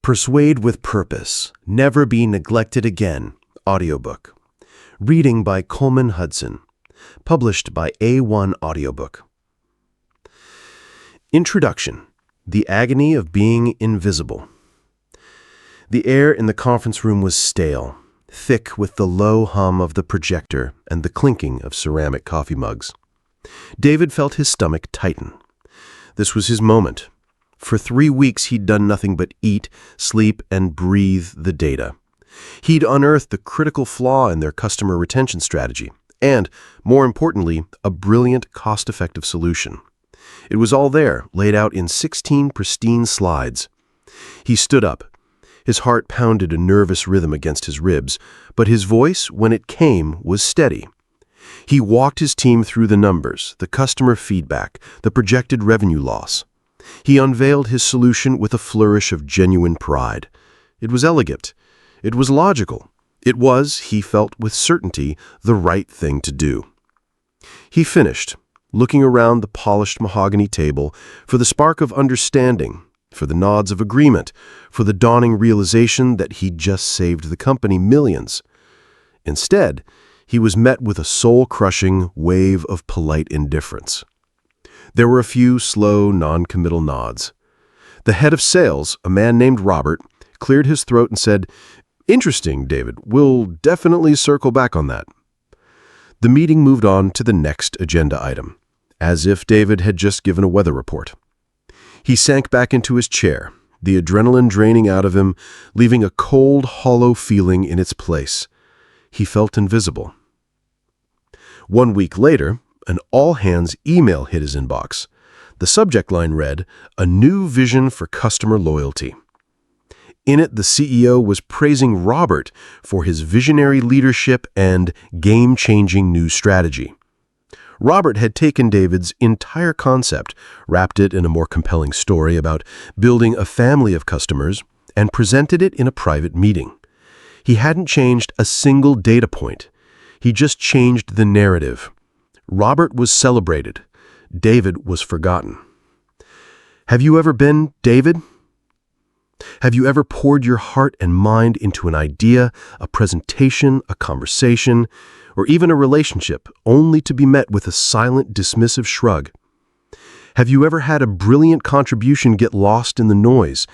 Persuade with Purpose, Never Be Neglected Again, Audiobook. Reading by Coleman Hudson. Published by A1 Audiobook. Introduction. The Agony of Being Invisible. The air in the conference room was stale, thick with the low hum of the projector and the clinking of ceramic coffee mugs. David felt his stomach tighten. This was his moment. For 3 weeks he'd done nothing but eat, sleep, and breathe the data. He'd unearthed the critical flaw in their customer retention strategy, and, more importantly, a brilliant, cost-effective solution. It was all there, laid out in 16 pristine slides. He stood up. His heart pounded a nervous rhythm against his ribs, but his voice, when it came, was steady. He walked his team through the numbers, the customer feedback, the projected revenue loss. He unveiled his solution with a flourish of genuine pride. It was elegant. It was logical. It was, he felt with certainty, the right thing to do. He finished, looking around the polished mahogany table for the spark of understanding, for the nods of agreement, for the dawning realization that he'd just saved the company millions. Instead, he was met with a soul-crushing wave of polite indifference. There were a few slow, non-committal nods. The head of sales, a man named Robert, cleared his throat and said, "Interesting, David. We'll definitely circle back on that." The meeting moved on to the next agenda item, as if David had just given a weather report. He sank back into his chair, the adrenaline draining out of him, leaving a cold, hollow feeling in its place. He felt invisible. 1 week later, an all-hands email hit his inbox. The subject line read, "A New Vision for Customer Loyalty." In it, the CEO was praising Robert for his visionary leadership and game-changing new strategy. Robert had taken David's entire concept, wrapped it in a more compelling story about building a family of customers, and presented it in a private meeting. He hadn't changed a single data point. He just changed the narrative. Robert was celebrated. David was forgotten. Have you ever been David? Have you ever poured your heart and mind into an idea, a presentation, a conversation, or even a relationship, only to be met with a silent, dismissive shrug? Have you ever had a brilliant contribution get lost in the noise,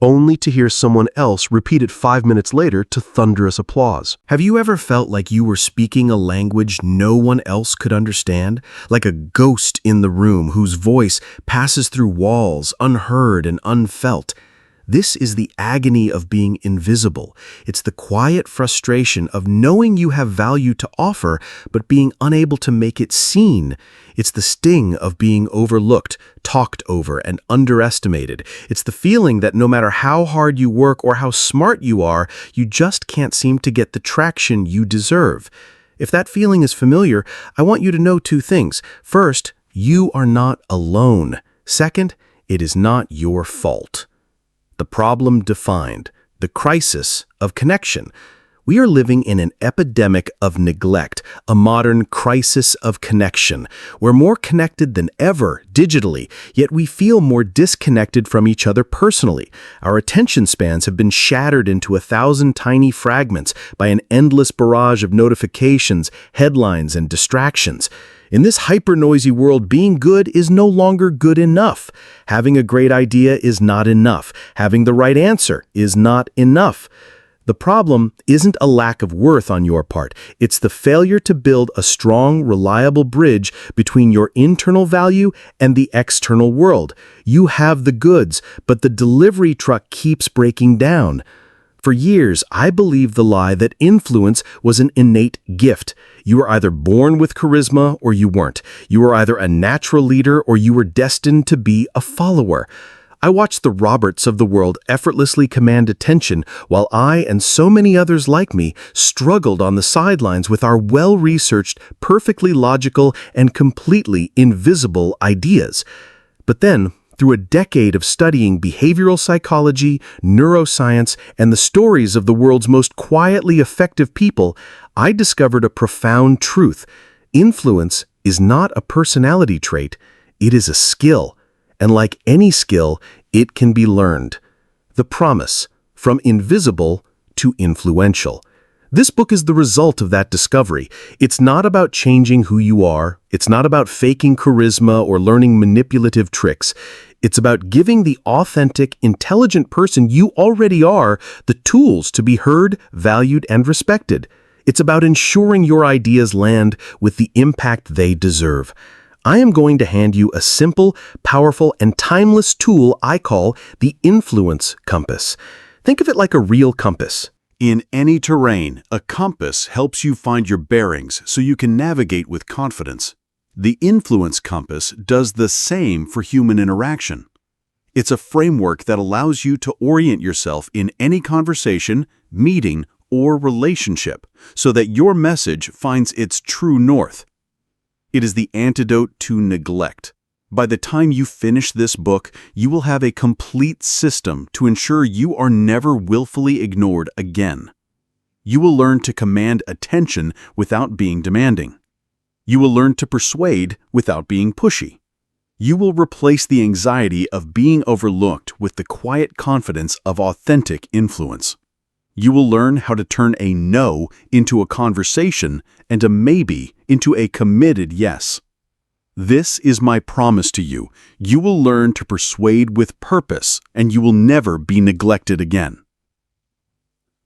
only to hear someone else repeat it 5 minutes later to thunderous applause? Have you ever felt like you were speaking a language no one else could understand? Like a ghost in the room whose voice passes through walls, unheard and unfelt? This is the agony of being invisible. It's the quiet frustration of knowing you have value to offer, but being unable to make it seen. It's the sting of being overlooked, talked over, and underestimated. It's the feeling that no matter how hard you work or how smart you are, you just can't seem to get the traction you deserve. If that feeling is familiar, I want you to know 2 things. First, you are not alone. Second, it is not your fault. The problem defined, the crisis of connection. We are living in an epidemic of neglect, a modern crisis of connection. We're more connected than ever digitally, yet we feel more disconnected from each other personally. Our attention spans have been shattered into 1,000 tiny fragments by an endless barrage of notifications, headlines, and distractions. In this hyper-noisy world, being good is no longer good enough. Having a great idea is not enough. Having the right answer is not enough. The problem isn't a lack of worth on your part. It's the failure to build a strong, reliable bridge between your internal value and the external world. You have the goods, but the delivery truck keeps breaking down. For years, I believed the lie that influence was an innate gift. You were either born with charisma or you weren't. You were either a natural leader or you were destined to be a follower. I watched the Roberts of the world effortlessly command attention while I and so many others like me struggled on the sidelines with our well-researched, perfectly logical, and completely invisible ideas. But then, through a decade of studying behavioral psychology, neuroscience, and the stories of the world's most quietly effective people, I discovered a profound truth. Influence is not a personality trait, it is a skill. And like any skill, it can be learned. The promise, from invisible to influential. This book is the result of that discovery. It's not about changing who you are. It's not about faking charisma or learning manipulative tricks. It's about giving the authentic, intelligent person you already are the tools to be heard, valued, and respected. It's about ensuring your ideas land with the impact they deserve. I am going to hand you a simple, powerful, and timeless tool I call the Influence Compass. Think of it like a real compass. In any terrain, a compass helps you find your bearings so you can navigate with confidence. The Influence Compass does the same for human interaction. It's a framework that allows you to orient yourself in any conversation, meeting, or relationship so that your message finds its true north. It is the antidote to neglect. By the time you finish this book, you will have a complete system to ensure you are never willfully ignored again. You will learn to command attention without being demanding. You will learn to persuade without being pushy. You will replace the anxiety of being overlooked with the quiet confidence of authentic influence. You will learn how to turn a no into a conversation and a maybe into a committed yes. This is my promise to you. You will learn to persuade with purpose, and you will never be neglected again.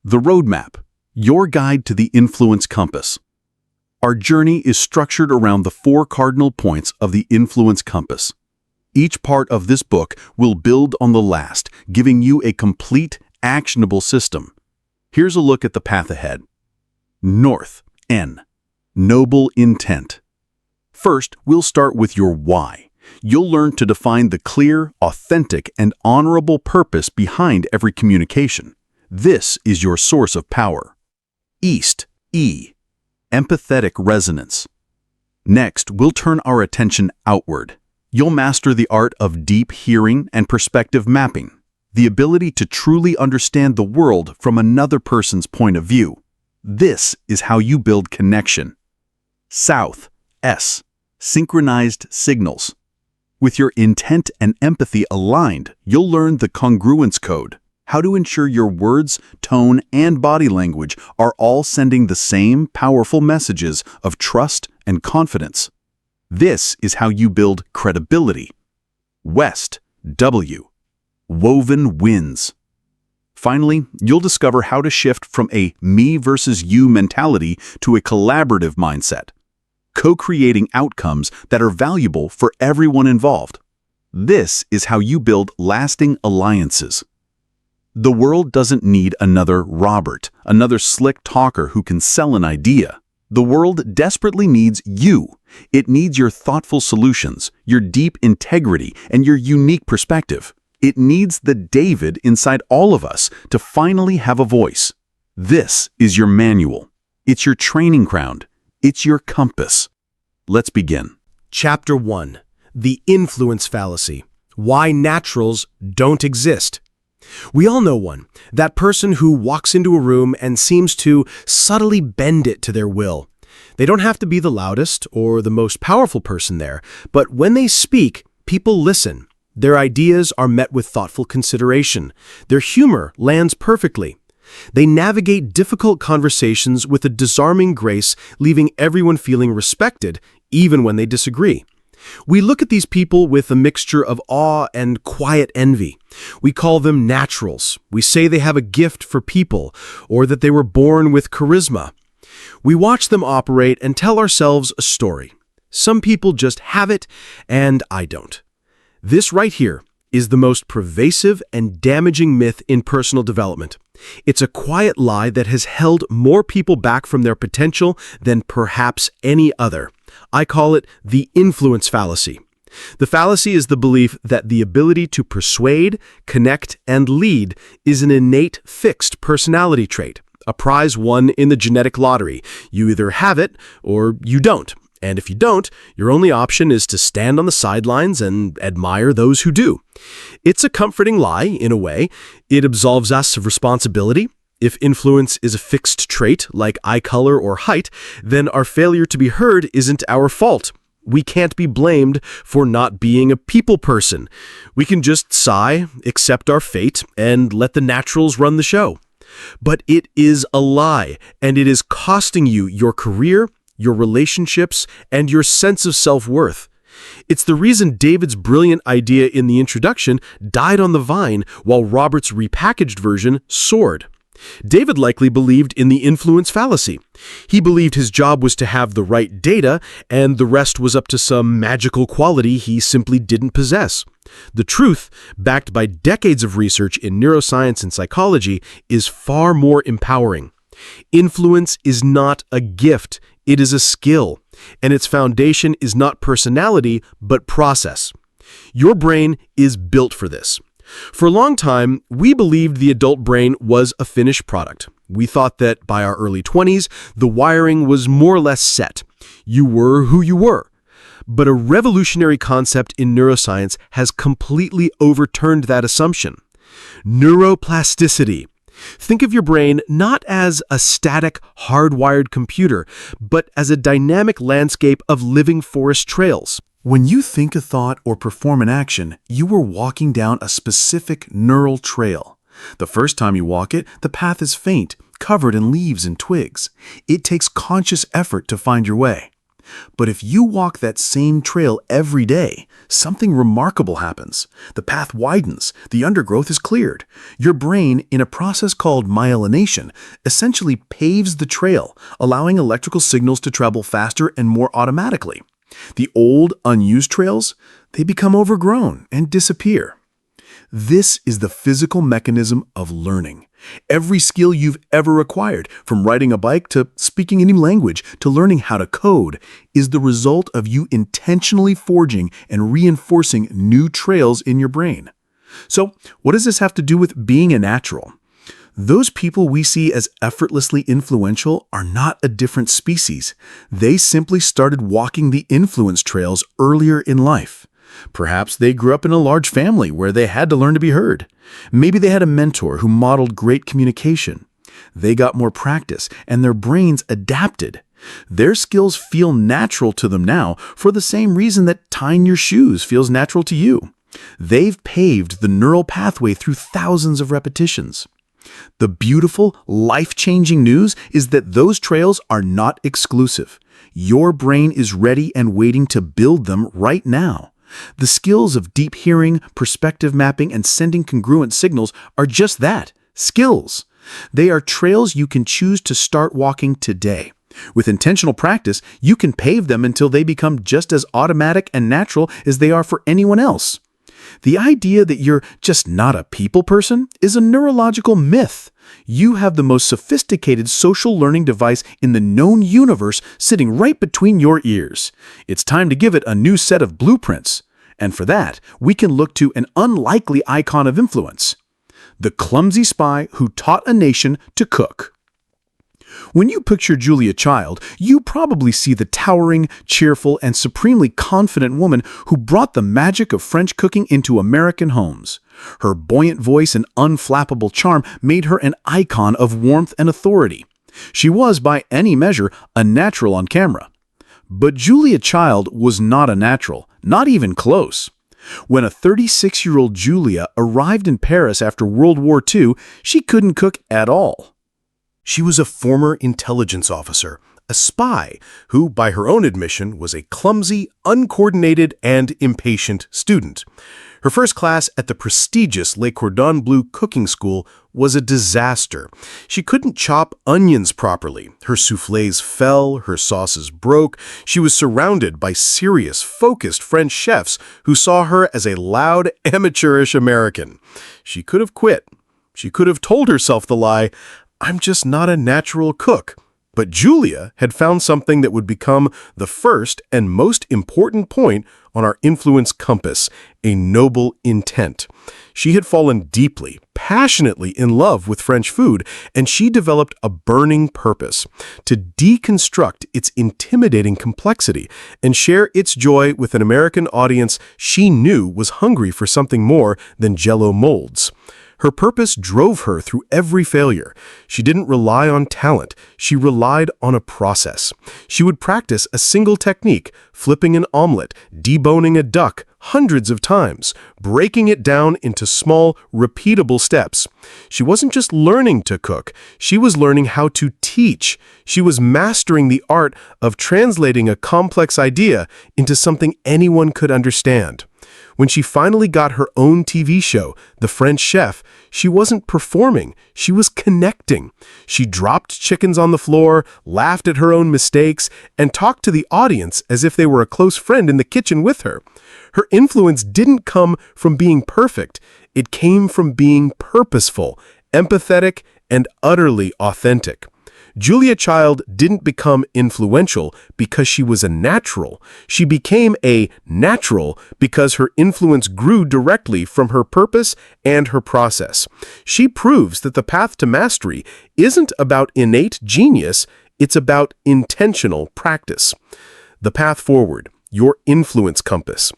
The Roadmap, your guide to the Influence Compass. Our journey is structured around the 4 cardinal points of the Influence Compass. Each part of this book will build on the last, giving you a complete, actionable system. Here's a look at the path ahead. North, N. Noble intent. First, we'll start with your why. You'll learn to define the clear, authentic, and honorable purpose behind every communication. This is your source of power. East, E. Empathetic resonance. Next, we'll turn our attention outward. You'll master the art of deep hearing and perspective mapping, the ability to truly understand the world from another person's point of view. This is how you build connection. South, S. Synchronized signals. With your intent and empathy aligned, you'll learn the Congruence code, how to ensure your words, tone, and body language are all sending the same powerful messages of trust and confidence. This is how you build credibility. West, W. Woven wins. Finally, you'll discover how to shift from a me versus you mentality to a collaborative mindset, co-creating outcomes that are valuable for everyone involved. This is how you build lasting alliances. The world doesn't need another Robert, another slick talker who can sell an idea. The world desperately needs you. It needs your thoughtful solutions, your deep integrity, and your unique perspective. It needs the David inside all of us to finally have a voice. This is your manual. It's your training ground. It's your compass. Let's begin. Chapter 1. The Influence Fallacy. Why Naturals Don't Exist. We all know one. That person who walks into a room and seems to subtly bend it to their will. They don't have to be the loudest or the most powerful person there, but when they speak, people listen. Their ideas are met with thoughtful consideration. Their humor lands perfectly. They navigate difficult conversations with a disarming grace, leaving everyone feeling respected, even when they disagree. We look at these people with a mixture of awe and quiet envy. We call them naturals. We say they have a gift for people, or that they were born with charisma. We watch them operate and tell ourselves a story. Some people just have it, and I don't. This right here is the most pervasive and damaging myth in personal development. It's a quiet lie that has held more people back from their potential than perhaps any other. I call it the influence fallacy. The fallacy is the belief that the ability to persuade, connect, and lead is an innate, fixed personality trait, a prize won in the genetic lottery. You either have it or you don't. And if you don't, your only option is to stand on the sidelines and admire those who do. It's a comforting lie, in a way. It absolves us of responsibility. If influence is a fixed trait, like eye color or height, then our failure to be heard isn't our fault. we can't be blamed for not being a people person. We can just sigh, accept our fate, and let the naturals run the show. But it is a lie, and it is costing you your career, your relationships, and your sense of self-worth. It's the reason David's brilliant idea in the introduction died on the vine while Robert's repackaged version soared. David likely believed in the influence fallacy. He believed his job was to have the right data, and the rest was up to some magical quality he simply didn't possess. The truth, backed by decades of research in neuroscience and psychology, is far more empowering. Influence is not a gift, it is a skill, and its foundation is not personality, but process. Your brain is built for this. For a long time, we believed the adult brain was a finished product. We thought that by our early 20s, the wiring was more or less set. You were who you were. But a revolutionary concept in neuroscience has completely overturned that assumption. Neuroplasticity. Think of your brain not as a static, hardwired computer, but as a dynamic landscape of living forest trails. When you think a thought or perform an action, you are walking down a specific neural trail. The first time you walk it, the path is faint, covered in leaves and twigs. It takes conscious effort to find your way. But if you walk that same trail every day, something remarkable happens. The path widens, the undergrowth is cleared. Your brain, in a process called myelination, essentially paves the trail, allowing electrical signals to travel faster and more automatically. The old, unused trails, they become overgrown and disappear. This is the physical mechanism of learning. Every skill you've ever acquired, from riding a bike to speaking any language to learning how to code, is the result of you intentionally forging and reinforcing new trails in your brain. So, what does this have to do with being a natural? Those people we see as effortlessly influential are not a different species. They simply started walking the influence trails earlier in life. Perhaps they grew up in a large family where they had to learn to be heard. Maybe they had a mentor who modeled great communication. They got more practice, and their brains adapted. Their skills feel natural to them now for the same reason that tying your shoes feels natural to you. They've paved the neural pathway through thousands of repetitions. The beautiful, life-changing news is that those trails are not exclusive. Your brain is ready and waiting to build them right now. The skills of deep hearing, perspective mapping, and sending congruent signals are just that, skills. They are trails you can choose to start walking today. With intentional practice, you can pave them until they become just as automatic and natural as they are for anyone else. The idea that you're just not a people person is a neurological myth. You have the most sophisticated social learning device in the known universe sitting right between your ears. It's time to give it a new set of blueprints. And for that, we can look to an unlikely icon of influence: the clumsy spy who taught a nation to cook. When you picture Julia Child, you probably see the towering, cheerful, and supremely confident woman who brought the magic of French cooking into American homes. Her buoyant voice and unflappable charm made her an icon of warmth and authority. She was, by any measure, a natural on camera. But Julia Child was not a natural, not even close. When a 36-year-old Julia arrived in Paris after World War II, she couldn't cook at all. She was a former intelligence officer, a spy who, by her own admission, was a clumsy, uncoordinated, and impatient student. Her first class at the prestigious Le Cordon Bleu cooking school was a disaster. She couldn't chop onions properly. Her soufflés fell, her sauces broke. She was surrounded by serious, focused French chefs who saw her as a loud, amateurish American. She could have quit. She could have told herself the lie, "I'm just not a natural cook." But Julia had found something that would become the first and most important point on our influence compass: a noble intent. She had fallen deeply, passionately in love with French food, and she developed a burning purpose: to deconstruct its intimidating complexity and share its joy with an American audience she knew was hungry for something more than Jell-O molds. Her purpose drove her through every failure. She didn't rely on talent. She relied on a process. She would practice a single technique, flipping an omelet, deboning a duck, hundreds of times, breaking it down into small, repeatable steps. She wasn't just learning to cook. She was learning how to teach. She was mastering the art of translating a complex idea into something anyone could understand. When she finally got her own TV show, The French Chef, she wasn't performing, she was connecting. She dropped chickens on the floor, laughed at her own mistakes, and talked to the audience as if they were a close friend in the kitchen with her. Her influence didn't come from being perfect, it came from being purposeful, empathetic, and utterly authentic. Julia Child didn't become influential because she was a natural. She became a natural because her influence grew directly from her purpose and her process. She proves that the path to mastery isn't about innate genius, it's about intentional practice. The path forward, your influence compass.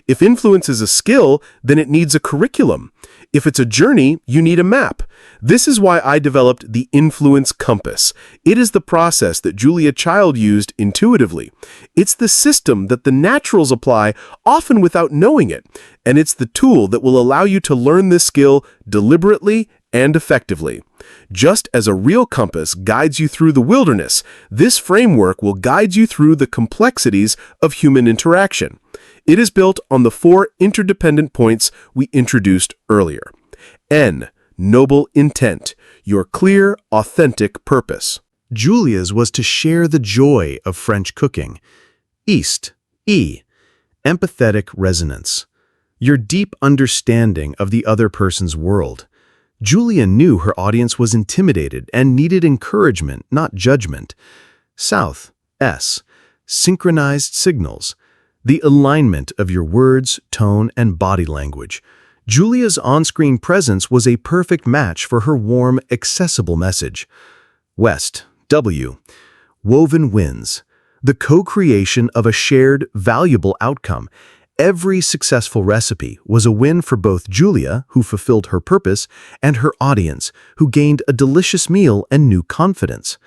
If influence is a skill, then it needs a curriculum. If it's a journey, you need a map. This is why I developed the Influence Compass. It is the process that Julia Child used intuitively. It's the system that the naturals apply, often without knowing it. And it's the tool that will allow you to learn this skill deliberately and effectively. Just as a real compass guides you through the wilderness, this framework will guide you through the complexities of human interaction. It is built on the 4 interdependent points we introduced earlier. N, noble intent, your clear, authentic purpose. Julia's was to share the joy of French cooking. East, E, empathetic resonance, your deep understanding of the other person's world. Julia knew her audience was intimidated and needed encouragement, not judgment. South, S, synchronized signals, the alignment of your words, tone, and body language. Julia's on-screen presence was a perfect match for her warm, accessible message. West, W, woven wins, the co-creation of a shared, valuable outcome. Every successful recipe was a win for both Julia, who fulfilled her purpose, and her audience, who gained a delicious meal and new confidence.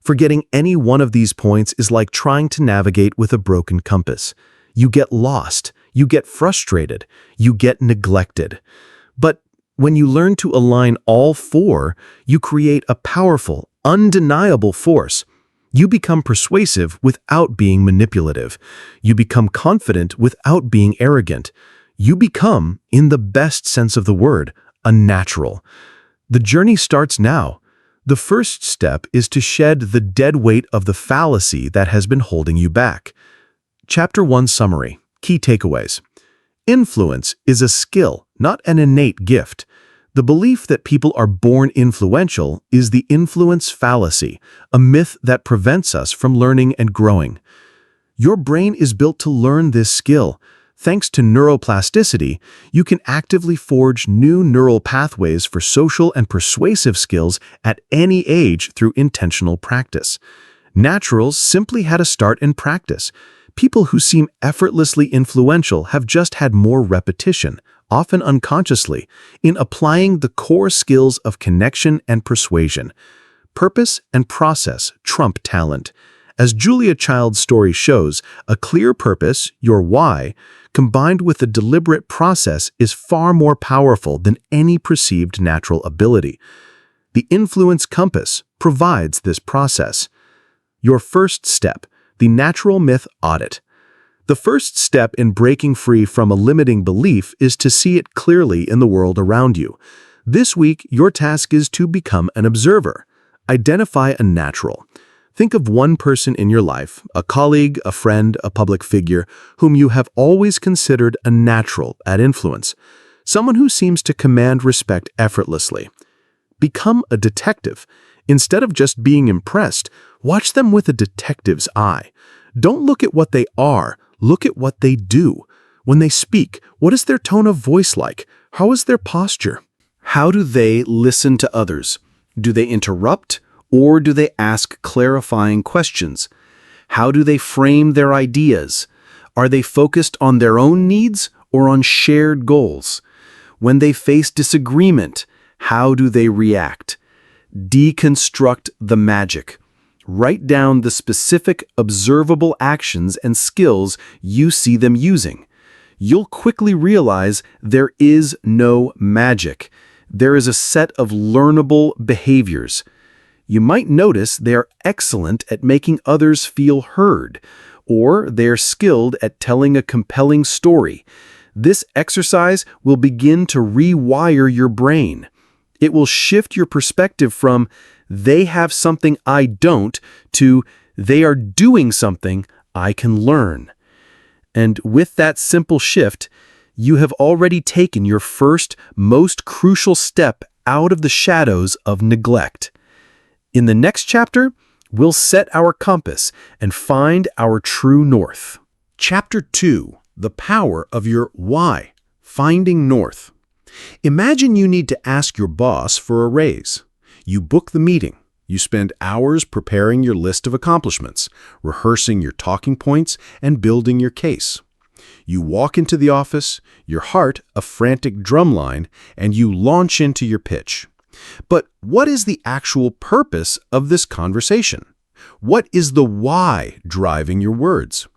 Forgetting any one of these points is like trying to navigate with a broken compass. You get lost, you get frustrated, you get neglected. But when you learn to align all 4, you create a powerful, undeniable force. You become persuasive without being manipulative. You become confident without being arrogant. You become, in the best sense of the word, a natural. The journey starts now. The first step is to shed the dead weight of the fallacy that has been holding you back. Chapter 1 Summary. Key takeaways. Influence is a skill, not an innate gift. The belief that people are born influential is the influence fallacy, a myth that prevents us from learning and growing. Your brain is built to learn this skill. Thanks to neuroplasticity, you can actively forge new neural pathways for social and persuasive skills at any age through intentional practice. Naturals simply had to start in practice. People who seem effortlessly influential have just had more repetition, often unconsciously, in applying the core skills of connection and persuasion. Purpose and process trump talent. As Julia Child's story shows, a clear purpose, your why, combined with a deliberate process is far more powerful than any perceived natural ability. The Influence Compass provides this process. Your first step, the natural myth audit. The first step in breaking free from a limiting belief is to see it clearly in the world around you. This week, your task is to become an observer. Identify a natural. Think of one person in your life, a colleague, a friend, a public figure, whom you have always considered a natural at influence, someone who seems to command respect effortlessly. Become a detective. Instead of just being impressed, watch them with a detective's eye. Don't look at what they are, look at what they do. When they speak, what is their tone of voice like? How is their posture? How do they listen to others? Do they interrupt? Or do they ask clarifying questions? How do they frame their ideas? Are they focused on their own needs or on shared goals? When they face disagreement, How do they react? Deconstruct the magic. Write down the specific, observable actions and skills you see them using. You'll quickly realize there is no magic. There is a set of learnable behaviors. You might notice they are excellent at making others feel heard, or they're skilled at telling a compelling story. This exercise will begin to rewire your brain. It will shift your perspective from, they have something I don't, to, they are doing something I can learn. And with that simple shift, you have already taken your first, most crucial step out of the shadows of neglect. In the next chapter, we'll set our compass and find our true north. Chapter 2. The Power of Your Why. Finding North. Imagine you need to ask your boss for a raise. You book the meeting. You spend hours preparing your list of accomplishments, rehearsing your talking points, and building your case. You walk into the office, your heart a frantic drumline, and you launch into your pitch. But what is the actual purpose of this conversation? What is the why driving your words?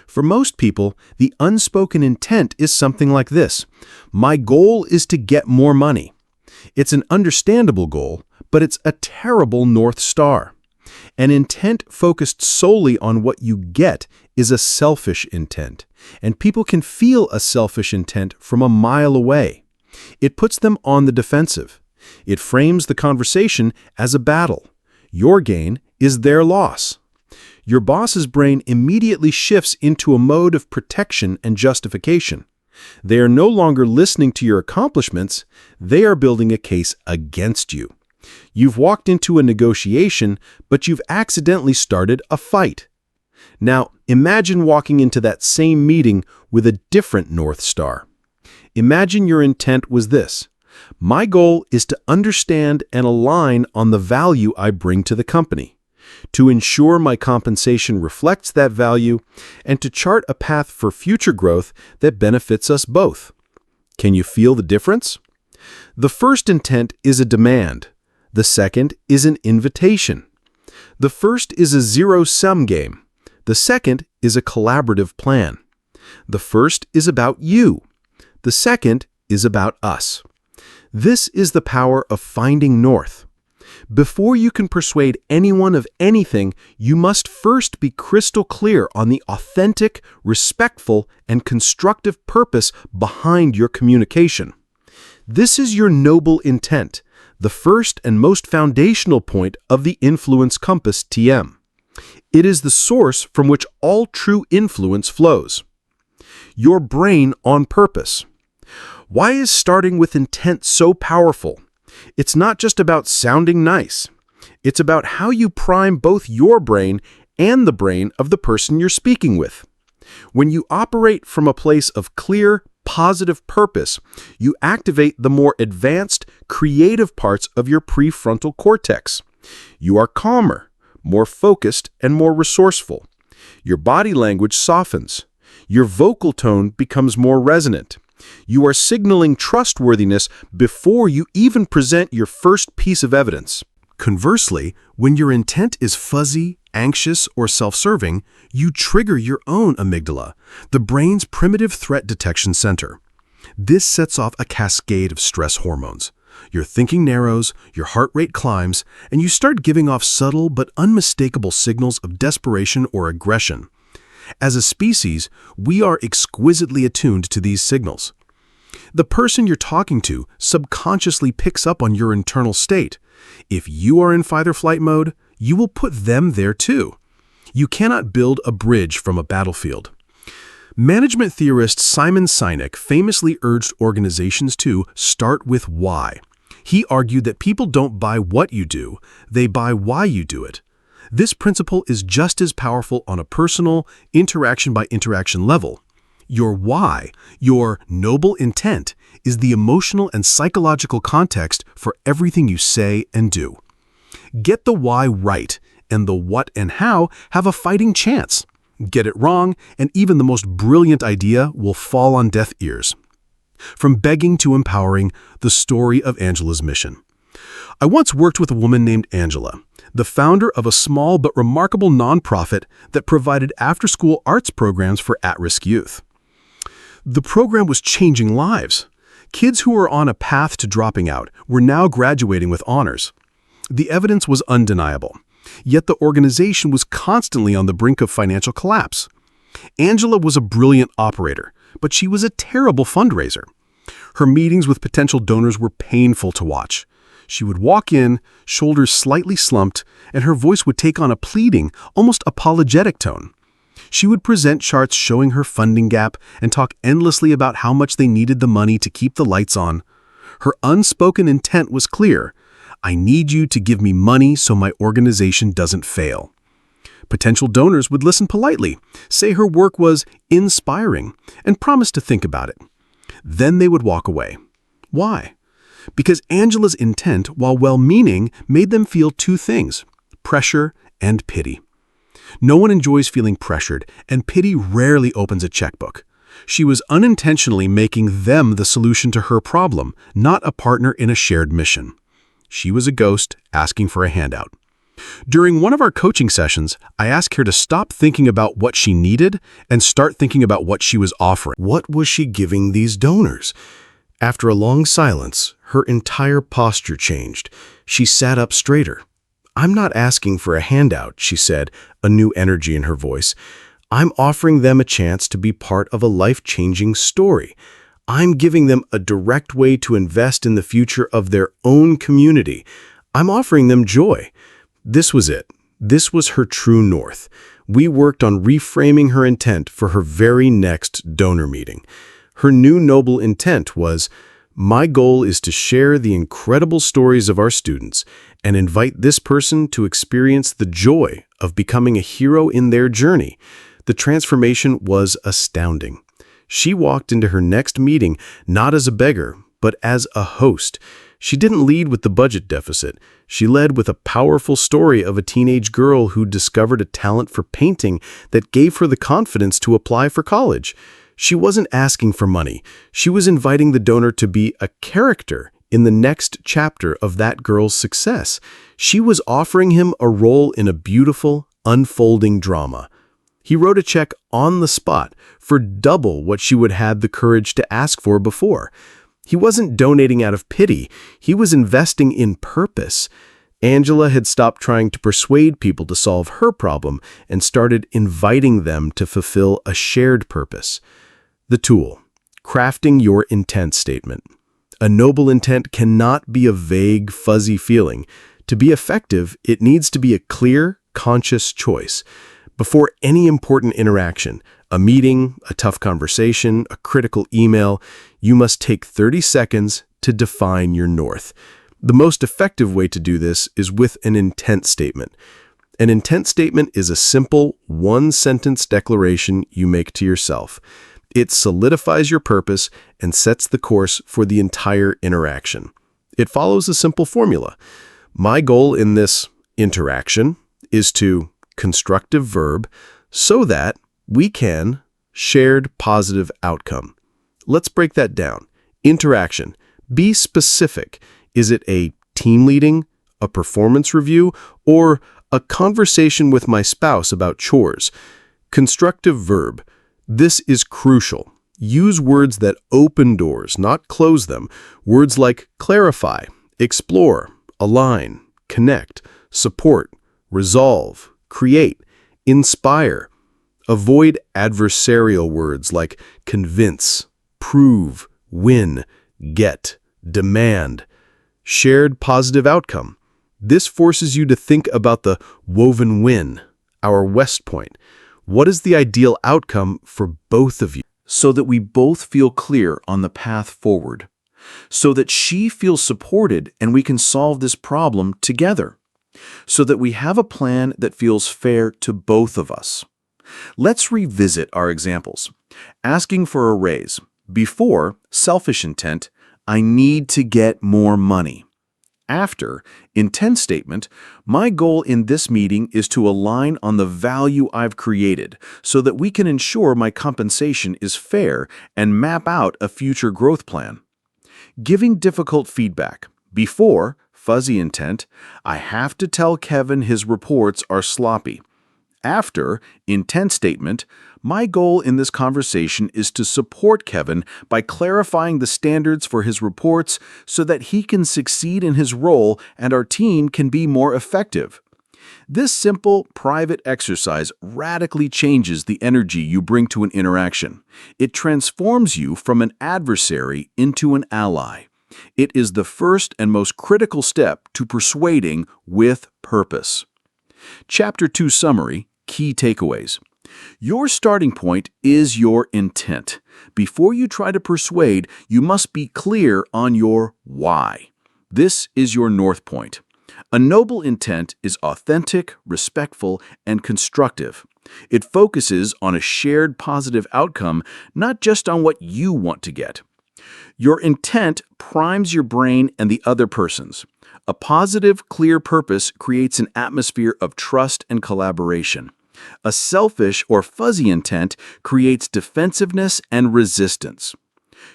For most people, the unspoken intent is something like this: my goal is to get more money. It's an understandable goal, but it's a terrible North Star. An intent focused solely on what you get is a selfish intent, and people can feel a selfish intent from a mile away. It puts them on the defensive. It frames the conversation as a battle. Your gain is their loss. Your boss's brain immediately shifts into a mode of protection and justification. They are no longer listening to your accomplishments, they are building a case against you. You've walked into a negotiation, but you've accidentally started a fight. Now, imagine walking into that same meeting with a different North Star. Imagine your intent was this: my goal is to understand and align on the value I bring to the company, to ensure my compensation reflects that value, and to chart a path for future growth that benefits us both. Can you feel the difference? The first intent is a demand. The second is an invitation. The first is a zero-sum game. The second is a collaborative plan. The first is about you. The second is about us. This is the power of finding north. Before you can persuade anyone of anything, you must first be crystal clear on the authentic, respectful, and constructive purpose behind your communication. This is your noble intent, the first and most foundational point of the influence compass TM. It is the source from which all true influence flows. Your brain on purpose. Why is starting with intent so powerful? It's not just about sounding nice. It's about how you prime both your brain and the brain of the person you're speaking with. When you operate from a place of clear, positive purpose, you activate the more advanced, creative parts of your prefrontal cortex. You are calmer, more focused, and more resourceful. Your body language softens. Your vocal tone becomes more resonant. You are signaling trustworthiness before you even present your first piece of evidence. Conversely, when your intent is fuzzy, anxious, or self-serving, you trigger your own amygdala, the brain's primitive threat detection center. This sets off a cascade of stress hormones. Your thinking narrows, your heart rate climbs, and you start giving off subtle but unmistakable signals of desperation or aggression. As a species, we are exquisitely attuned to these signals. The person you're talking to subconsciously picks up on your internal state. If you are in fight or flight mode, you will put them there too. You cannot build a bridge from a battlefield. Management theorist Simon Sinek famously urged organizations to start with why. He argued that people don't buy what you do, they buy why you do it. This principle is just as powerful on a personal, interaction-by-interaction level. Your why, your noble intent, is the emotional and psychological context for everything you say and do. Get the why right, and the what and how have a fighting chance. Get it wrong, and even the most brilliant idea will fall on deaf ears. From begging to empowering, the story of Angela's mission. I once worked with a woman named Angela, the founder of a small but remarkable nonprofit that provided after-school arts programs for at-risk youth. The program was changing lives. Kids who were on a path to dropping out were now graduating with honors. The evidence was undeniable, yet the organization was constantly on the brink of financial collapse. Angela was a brilliant operator, but she was a terrible fundraiser. Her meetings with potential donors were painful to watch. She would walk in, shoulders slightly slumped, and her voice would take on a pleading, almost apologetic tone. She would present charts showing her funding gap and talk endlessly about how much they needed the money to keep the lights on. Her unspoken intent was clear. I need you to give me money so my organization doesn't fail. Potential donors would listen politely, say her work was inspiring, and promise to think about it. Then they would walk away. Why? Because Angela's intent, while well-meaning, made them feel two things: pressure and pity. No one enjoys feeling pressured, and pity rarely opens a checkbook. She was unintentionally making them the solution to her problem, not a partner in a shared mission. She was a ghost asking for a handout. During one of our coaching sessions, I asked her to stop thinking about what she needed and start thinking about what she was offering. What was she giving these donors? After a long silence, her entire posture changed. She sat up straighter. I'm not asking for a handout, she said, a new energy in her voice. I'm offering them a chance to be part of a life-changing story. I'm giving them a direct way to invest in the future of their own community. I'm offering them joy. This was it. This was her true north. We worked on reframing her intent for her very next donor meeting. Her new noble intent was, my goal is to share the incredible stories of our students and invite this person to experience the joy of becoming a hero in their journey. The transformation was astounding. She walked into her next meeting not as a beggar, but as a host. She didn't lead with the budget deficit. She led with a powerful story of a teenage girl who discovered a talent for painting that gave her the confidence to apply for college. She wasn't asking for money. She was inviting the donor to be a character in the next chapter of that girl's success. She was offering him a role in a beautiful, unfolding drama. He wrote a check on the spot for double what she would have had the courage to ask for before. He wasn't donating out of pity. He was investing in purpose. Angela had stopped trying to persuade people to solve her problem and started inviting them to fulfill a shared purpose. The tool: crafting your intent statement. A noble intent cannot be a vague, fuzzy feeling. To be effective, it needs to be a clear, conscious choice. Before any important interaction, a meeting, a tough conversation, a critical email, you must take 30 seconds to define your north. The most effective way to do this is with an intent statement. An intent statement is a simple, one-sentence declaration you make to yourself. It solidifies your purpose and sets the course for the entire interaction. It follows a simple formula. My goal in this interaction is to constructive verb so that we can shared positive outcome. Let's break that down. Interaction. Be specific. Is it a team meeting, a performance review, or a conversation with my spouse about chores? Constructive verb. This is crucial. Use words that open doors, not close them. Words like clarify, explore, align, connect, support, resolve, create, inspire. Avoid adversarial words like convince, prove, win, get, demand. Shared positive outcome. This forces you to think about the woven win, our West Point. What is the ideal outcome for both of you? So that we both feel clear on the path forward. So that she feels supported and we can solve this problem together. So that we have a plan that feels fair to both of us. Let's revisit our examples. Asking for a raise. Before, selfish intent, I need to get more money. After, intent statement, my goal in this meeting is to align on the value I've created so that we can ensure my compensation is fair and map out a future growth plan. Giving difficult feedback. Before, fuzzy intent, I have to tell Kevin his reports are sloppy. After, intent statement, my goal in this conversation is to support Kevin by clarifying the standards for his reports so that he can succeed in his role and our team can be more effective. This simple, private exercise radically changes the energy you bring to an interaction. It transforms you from an adversary into an ally. It is the first and most critical step to persuading with purpose. Chapter 2 Summary, Key Takeaways. Your starting point is your intent. Before you try to persuade, you must be clear on your why. This is your north point. A noble intent is authentic, respectful, and constructive. It focuses on a shared positive outcome, not just on what you want to get. Your intent primes your brain and the other person's. A positive, clear purpose creates an atmosphere of trust and collaboration. A selfish or fuzzy intent creates defensiveness and resistance.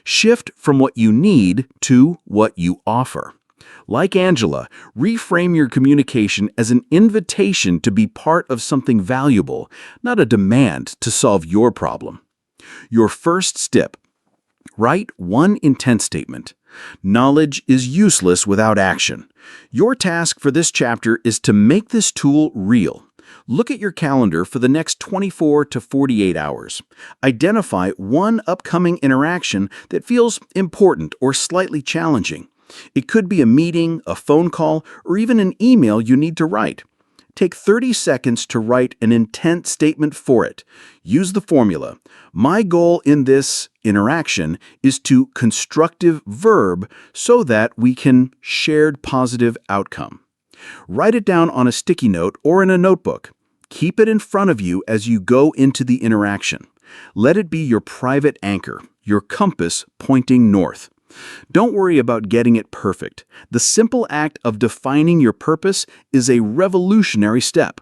Shift from what you need to what you offer. Like Angela, reframe your communication as an invitation to be part of something valuable, not a demand to solve your problem. Your first step. Write one intent statement. Knowledge is useless without action. Your task for this chapter is to make this tool real. Look at your calendar for the next 24 to 48 hours. Identify one upcoming interaction that feels important or slightly challenging. It could be a meeting, a phone call, or even an email you need to write. Take 30 seconds to write an intent statement for it. Use the formula. My goal in this interaction is to constructive verb so that we can shared positive outcome. Write it down on a sticky note or in a notebook. Keep it in front of you as you go into the interaction. Let it be your private anchor, your compass pointing north. Don't worry about getting it perfect. The simple act of defining your purpose is a revolutionary step.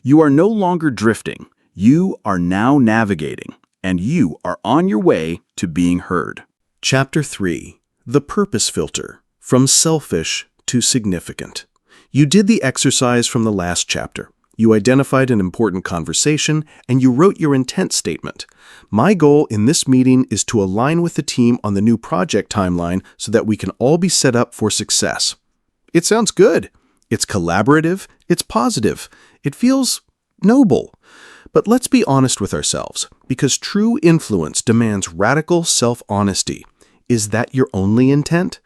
You are no longer drifting. You are now navigating, and you are on your way to being heard. Chapter 3. The Purpose Filter. From Selfish to Significant. You did the exercise from the last chapter. You identified an important conversation, and you wrote your intent statement. My goal in this meeting is to align with the team on the new project timeline so that we can all be set up for success. It sounds good. It's collaborative. It's positive. It feels noble. But let's be honest with ourselves, because true influence demands radical self-honesty. Is that your only intent?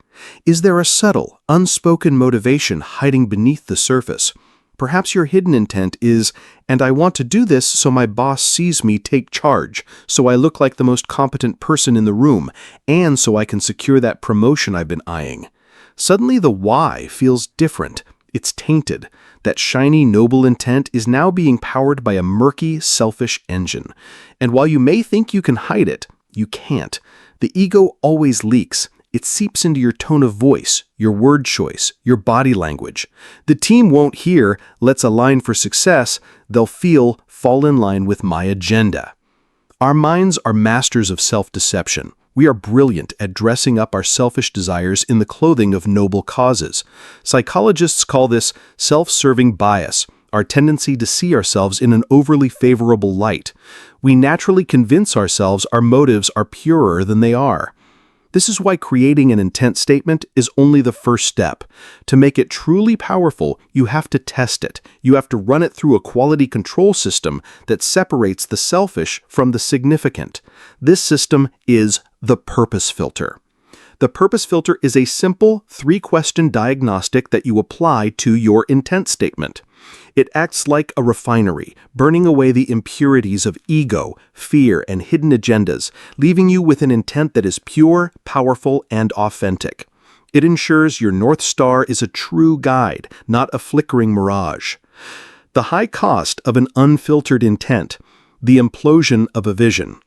Is there a subtle, unspoken motivation hiding beneath the surface? Perhaps your hidden intent is, and I want to do this so my boss sees me take charge, so I look like the most competent person in the room, and so I can secure that promotion I've been eyeing. Suddenly the why feels different. It's tainted. That shiny, noble intent is now being powered by a murky, selfish engine. And while you may think you can hide it, you can't. The ego always leaks. It seeps into your tone of voice, your word choice, your body language. The team won't hear, let's align for success. They'll feel, fall in line with my agenda. Our minds are masters of self-deception. We are brilliant at dressing up our selfish desires in the clothing of noble causes. Psychologists call this self-serving bias, our tendency to see ourselves in an overly favorable light. We naturally convince ourselves our motives are purer than they are. This is why creating an intent statement is only the first step. To make it truly powerful, you have to test it. You have to run it through a quality control system that separates the selfish from the significant. This system is the purpose filter. The purpose filter is a simple 3-question diagnostic that you apply to your intent statement. It acts like a refinery, burning away the impurities of ego, fear, and hidden agendas, leaving you with an intent that is pure, powerful, and authentic. It ensures your North Star is a true guide, not a flickering mirage. The high cost of an unfiltered intent, the implosion of a vision.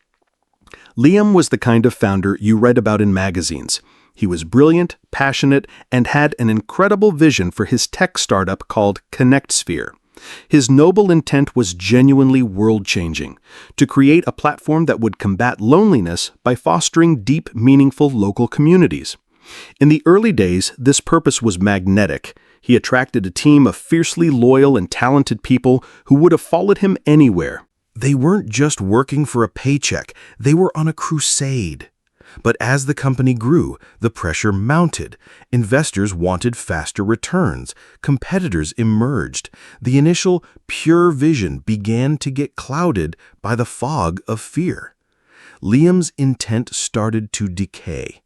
Liam was the kind of founder you read about in magazines. He was brilliant, passionate, and had an incredible vision for his tech startup called ConnectSphere. His noble intent was genuinely world-changing, to create a platform that would combat loneliness by fostering deep, meaningful local communities. In the early days, this purpose was magnetic. He attracted a team of fiercely loyal and talented people who would have followed him anywhere. They weren't just working for a paycheck, they were on a crusade. But as the company grew, the pressure mounted. Investors wanted faster returns. Competitors emerged. The initial pure vision began to get clouded by the fog of fear. Liam's intent started to decay.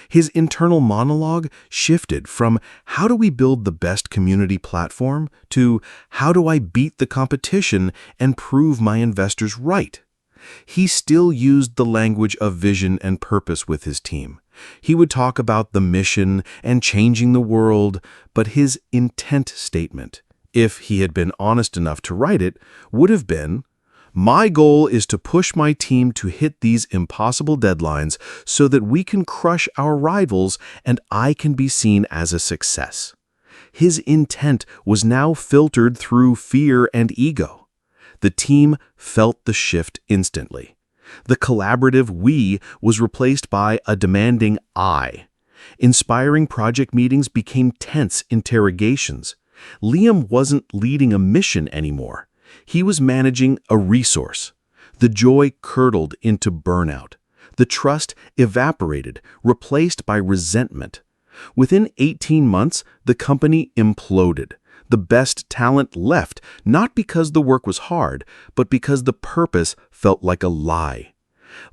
His internal monologue shifted from "how do we build the best community platform" to "how do I beat the competition and prove my investors right?" He still used the language of vision and purpose with his team. He would talk about the mission and changing the world, but his intent statement, if he had been honest enough to write it, would have been, "My goal is to push my team to hit these impossible deadlines so that we can crush our rivals and I can be seen as a success." His intent was now filtered through fear and ego. The team felt the shift instantly. The collaborative "we" was replaced by a demanding "I." Inspiring project meetings became tense interrogations. Liam wasn't leading a mission anymore. He was managing a resource. The joy curdled into burnout. The trust evaporated, replaced by resentment. Within 18 months, the company imploded. The best talent left, not because the work was hard, but because the purpose felt like a lie.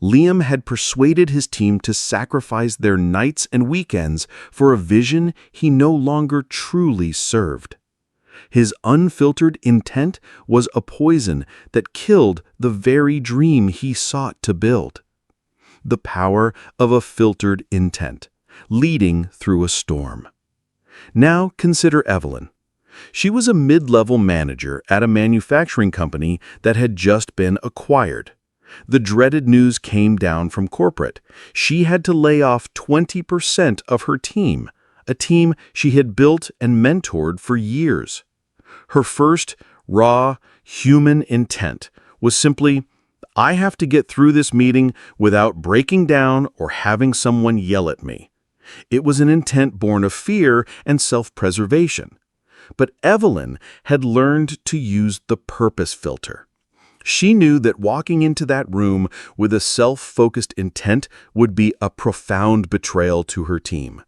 Liam had persuaded his team to sacrifice their nights and weekends for a vision he no longer truly served. His unfiltered intent was a poison that killed the very dream he sought to build. The power of a filtered intent, leading through a storm. Now consider Evelyn. She was a mid-level manager at a manufacturing company that had just been acquired. The dreaded news came down from corporate. She had to lay off 20% of her team, a team she had built and mentored for years. Her first, raw, human intent was simply, "I have to get through this meeting without breaking down or having someone yell at me." It was an intent born of fear and self-preservation. But Evelyn had learned to use the purpose filter. She knew that walking into that room with a self-focused intent would be a profound betrayal to her team.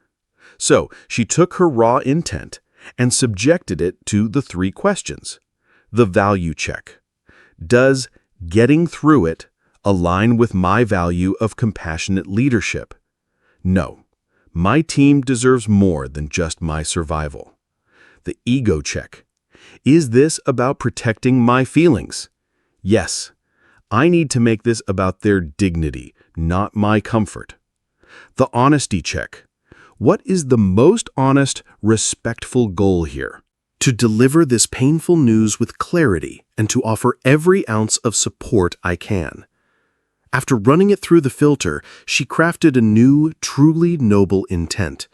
So she took her raw intent and subjected it to the 3 questions. The value check. Does getting through it align with my value of compassionate leadership? No. My team deserves more than just my survival. The ego check. Is this about protecting my feelings? Yes. I need to make this about their dignity, not my comfort. The honesty check. What is the most honest, respectful goal here? To deliver this painful news with clarity and to offer every ounce of support I can. After running it through the filter, she crafted a new, truly noble intent.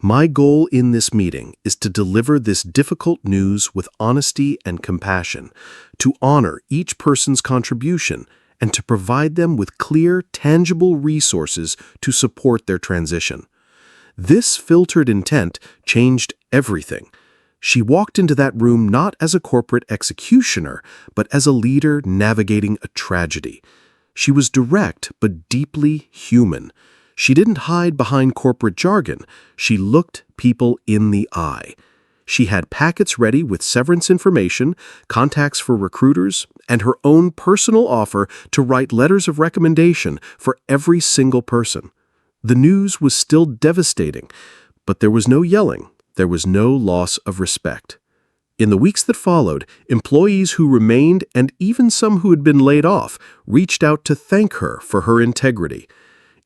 My goal in this meeting is to deliver this difficult news with honesty and compassion, to honor each person's contribution, and to provide them with clear, tangible resources to support their transition. This filtered intent changed everything. She walked into that room not as a corporate executioner, but as a leader navigating a tragedy. She was direct but deeply human. She didn't hide behind corporate jargon. She looked people in the eye. She had packets ready with severance information, contacts for recruiters, and her own personal offer to write letters of recommendation for every single person. The news was still devastating, but there was no yelling. There was no loss of respect. In the weeks that followed, employees who remained and even some who had been laid off reached out to thank her for her integrity.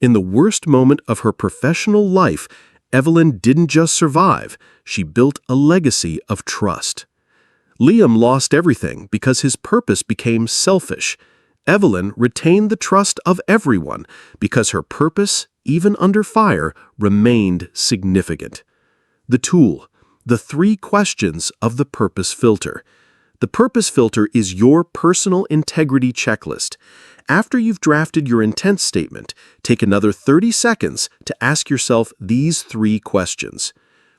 In the worst moment of her professional life, Evelyn didn't just survive, she built a legacy of trust. Liam lost everything because his purpose became selfish. Evelyn retained the trust of everyone because her purpose even under fire, remained significant. The tool, the 3 questions of the purpose filter. The purpose filter is your personal integrity checklist. After you've drafted your intent statement, take another 30 seconds to ask yourself these 3 questions.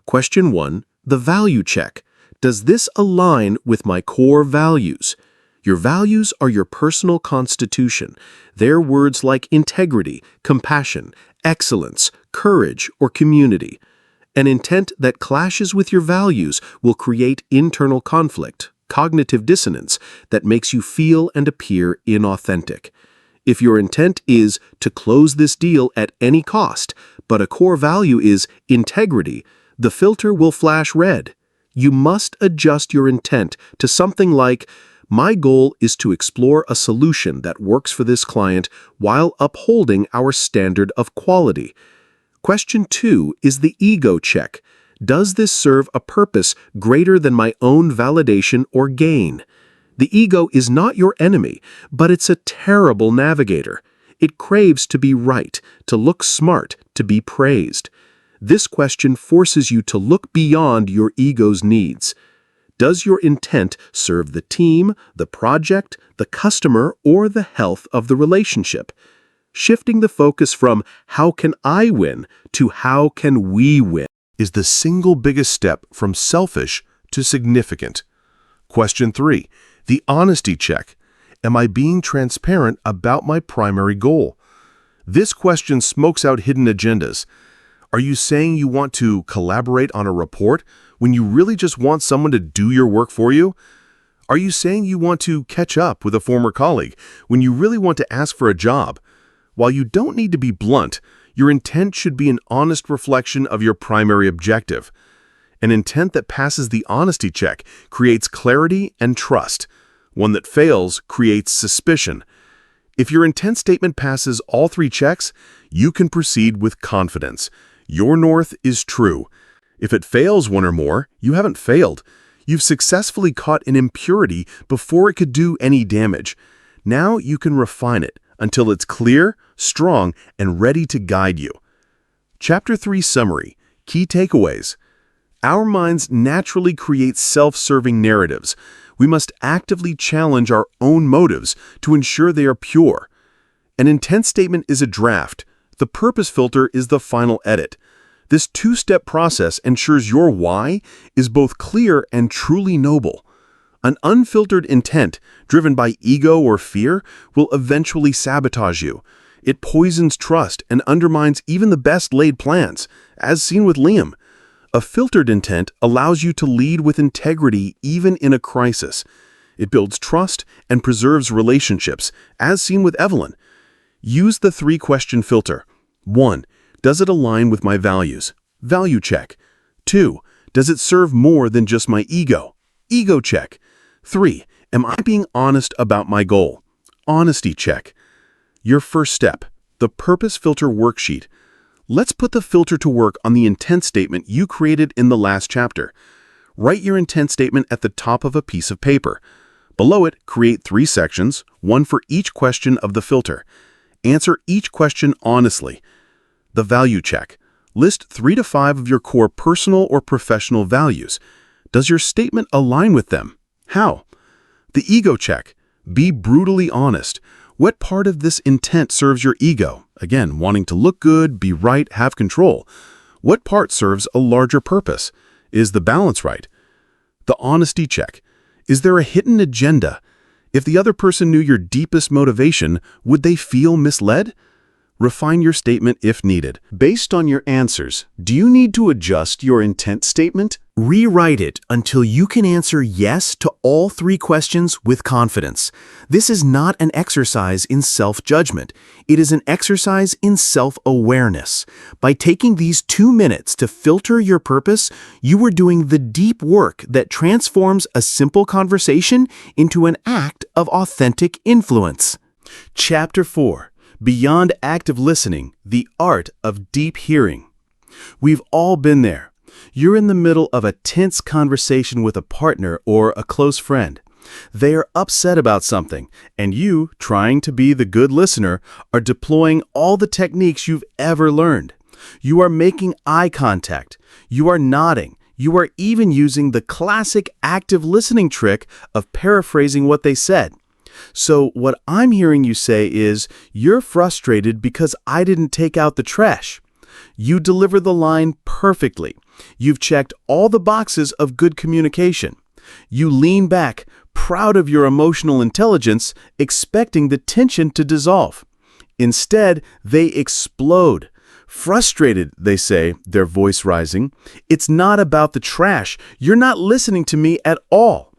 Question 1, the value check. Does this align with my core values? Your values are your personal constitution. They're words like integrity, compassion, excellence, courage, or community. An intent that clashes with your values will create internal conflict, cognitive dissonance that makes you feel and appear inauthentic. If your intent is to close this deal at any cost, but a core value is integrity, the filter will flash red. You must adjust your intent to something like, my goal is to explore a solution that works for this client while upholding our standard of quality. Question 2 is the ego check. Does this serve a purpose greater than my own validation or gain? The ego is not your enemy, but it's a terrible navigator. It craves to be right, to look smart, to be praised. This question forces you to look beyond your ego's needs. Does your intent serve the team, the project, the customer, or the health of the relationship? Shifting the focus from how can I win to how can we win is the single biggest step from selfish to significant. Question 3, the honesty check. Am I being transparent about my primary goal? This question smokes out hidden agendas. Are you saying you want to collaborate on a report when you really just want someone to do your work for you? Are you saying you want to catch up with a former colleague when you really want to ask for a job? While you don't need to be blunt, your intent should be an honest reflection of your primary objective. An intent that passes the honesty check creates clarity and trust. One that fails creates suspicion. If your intent statement passes all 3 checks, you can proceed with confidence. Your north is true. If it fails 1 or more, you haven't failed. You've successfully caught an impurity before it could do any damage. Now you can refine it until it's clear, strong, and ready to guide you. Chapter 3 Summary. Key takeaways. Our minds naturally create self-serving narratives. We must actively challenge our own motives to ensure they are pure. An intent statement is a draft. The purpose filter is the final edit. This 2-step process ensures your why is both clear and truly noble. An unfiltered intent, driven by ego or fear, will eventually sabotage you. It poisons trust and undermines even the best laid plans, as seen with Liam. A filtered intent allows you to lead with integrity even in a crisis. It builds trust and preserves relationships, as seen with Evelyn. Use the 3-question filter. 1. Does it align with my values? Value check. 2. Does it serve more than just my ego? Ego check. 3. Am I being honest about my goal? Honesty check. Your first step, the purpose filter worksheet. Let's put the filter to work on the intent statement you created in the last chapter. Write your intent statement at the top of a piece of paper. Below it, create 3 sections, 1 for each question of the filter. Answer each question honestly. The value check. List 3 to 5 of your core personal or professional values. Does your statement align with them? How? The ego check. Be brutally honest. What part of this intent serves your ego? Again, wanting to look good, be right, have control. What part serves a larger purpose? Is the balance right? The honesty check. Is there a hidden agenda? If the other person knew your deepest motivation, would they feel misled? Refine your statement if needed. Based on your answers, do you need to adjust your intent statement? Rewrite it until you can answer yes to all 3 questions with confidence. This is not an exercise in self-judgment. It is an exercise in self-awareness. By taking these 2 minutes to filter your purpose, you are doing the deep work that transforms a simple conversation into an act of authentic influence. Chapter 4. Beyond active listening, the art of deep hearing. We've all been there. You're in the middle of a tense conversation with a partner or a close friend. They are upset about something, and you, trying to be the good listener, are deploying all the techniques you've ever learned. You are making eye contact. You are nodding. You are even using the classic active listening trick of paraphrasing what they said. So what I'm hearing you say is, you're frustrated because I didn't take out the trash. You deliver the line perfectly. You've checked all the boxes of good communication. You lean back, proud of your emotional intelligence, expecting the tension to dissolve. Instead, they explode. Frustrated, they say, their voice rising. It's not about the trash. You're not listening to me at all.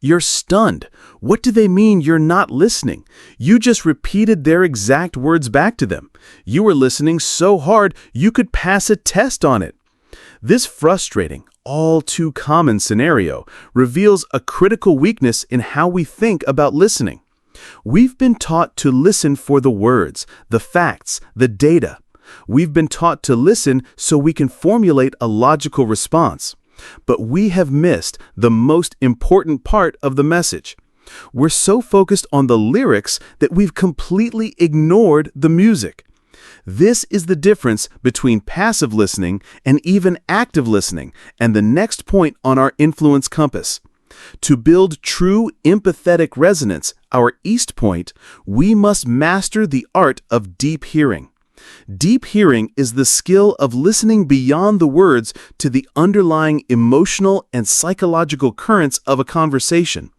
You're stunned. What do they mean you're not listening? You just repeated their exact words back to them. You were listening so hard you could pass a test on it. This frustrating, all too common scenario reveals a critical weakness in how we think about listening. We've been taught to listen for the words, the facts, the data. We've been taught to listen so we can formulate a logical response. But we have missed the most important part of the message. We're so focused on the lyrics that we've completely ignored the music. This is the difference between passive listening and even active listening, and the next point on our influence compass. To build true empathetic resonance, our east point, we must master the art of deep hearing. Deep hearing is the skill of listening beyond the words to the underlying emotional and psychological currents of a conversation.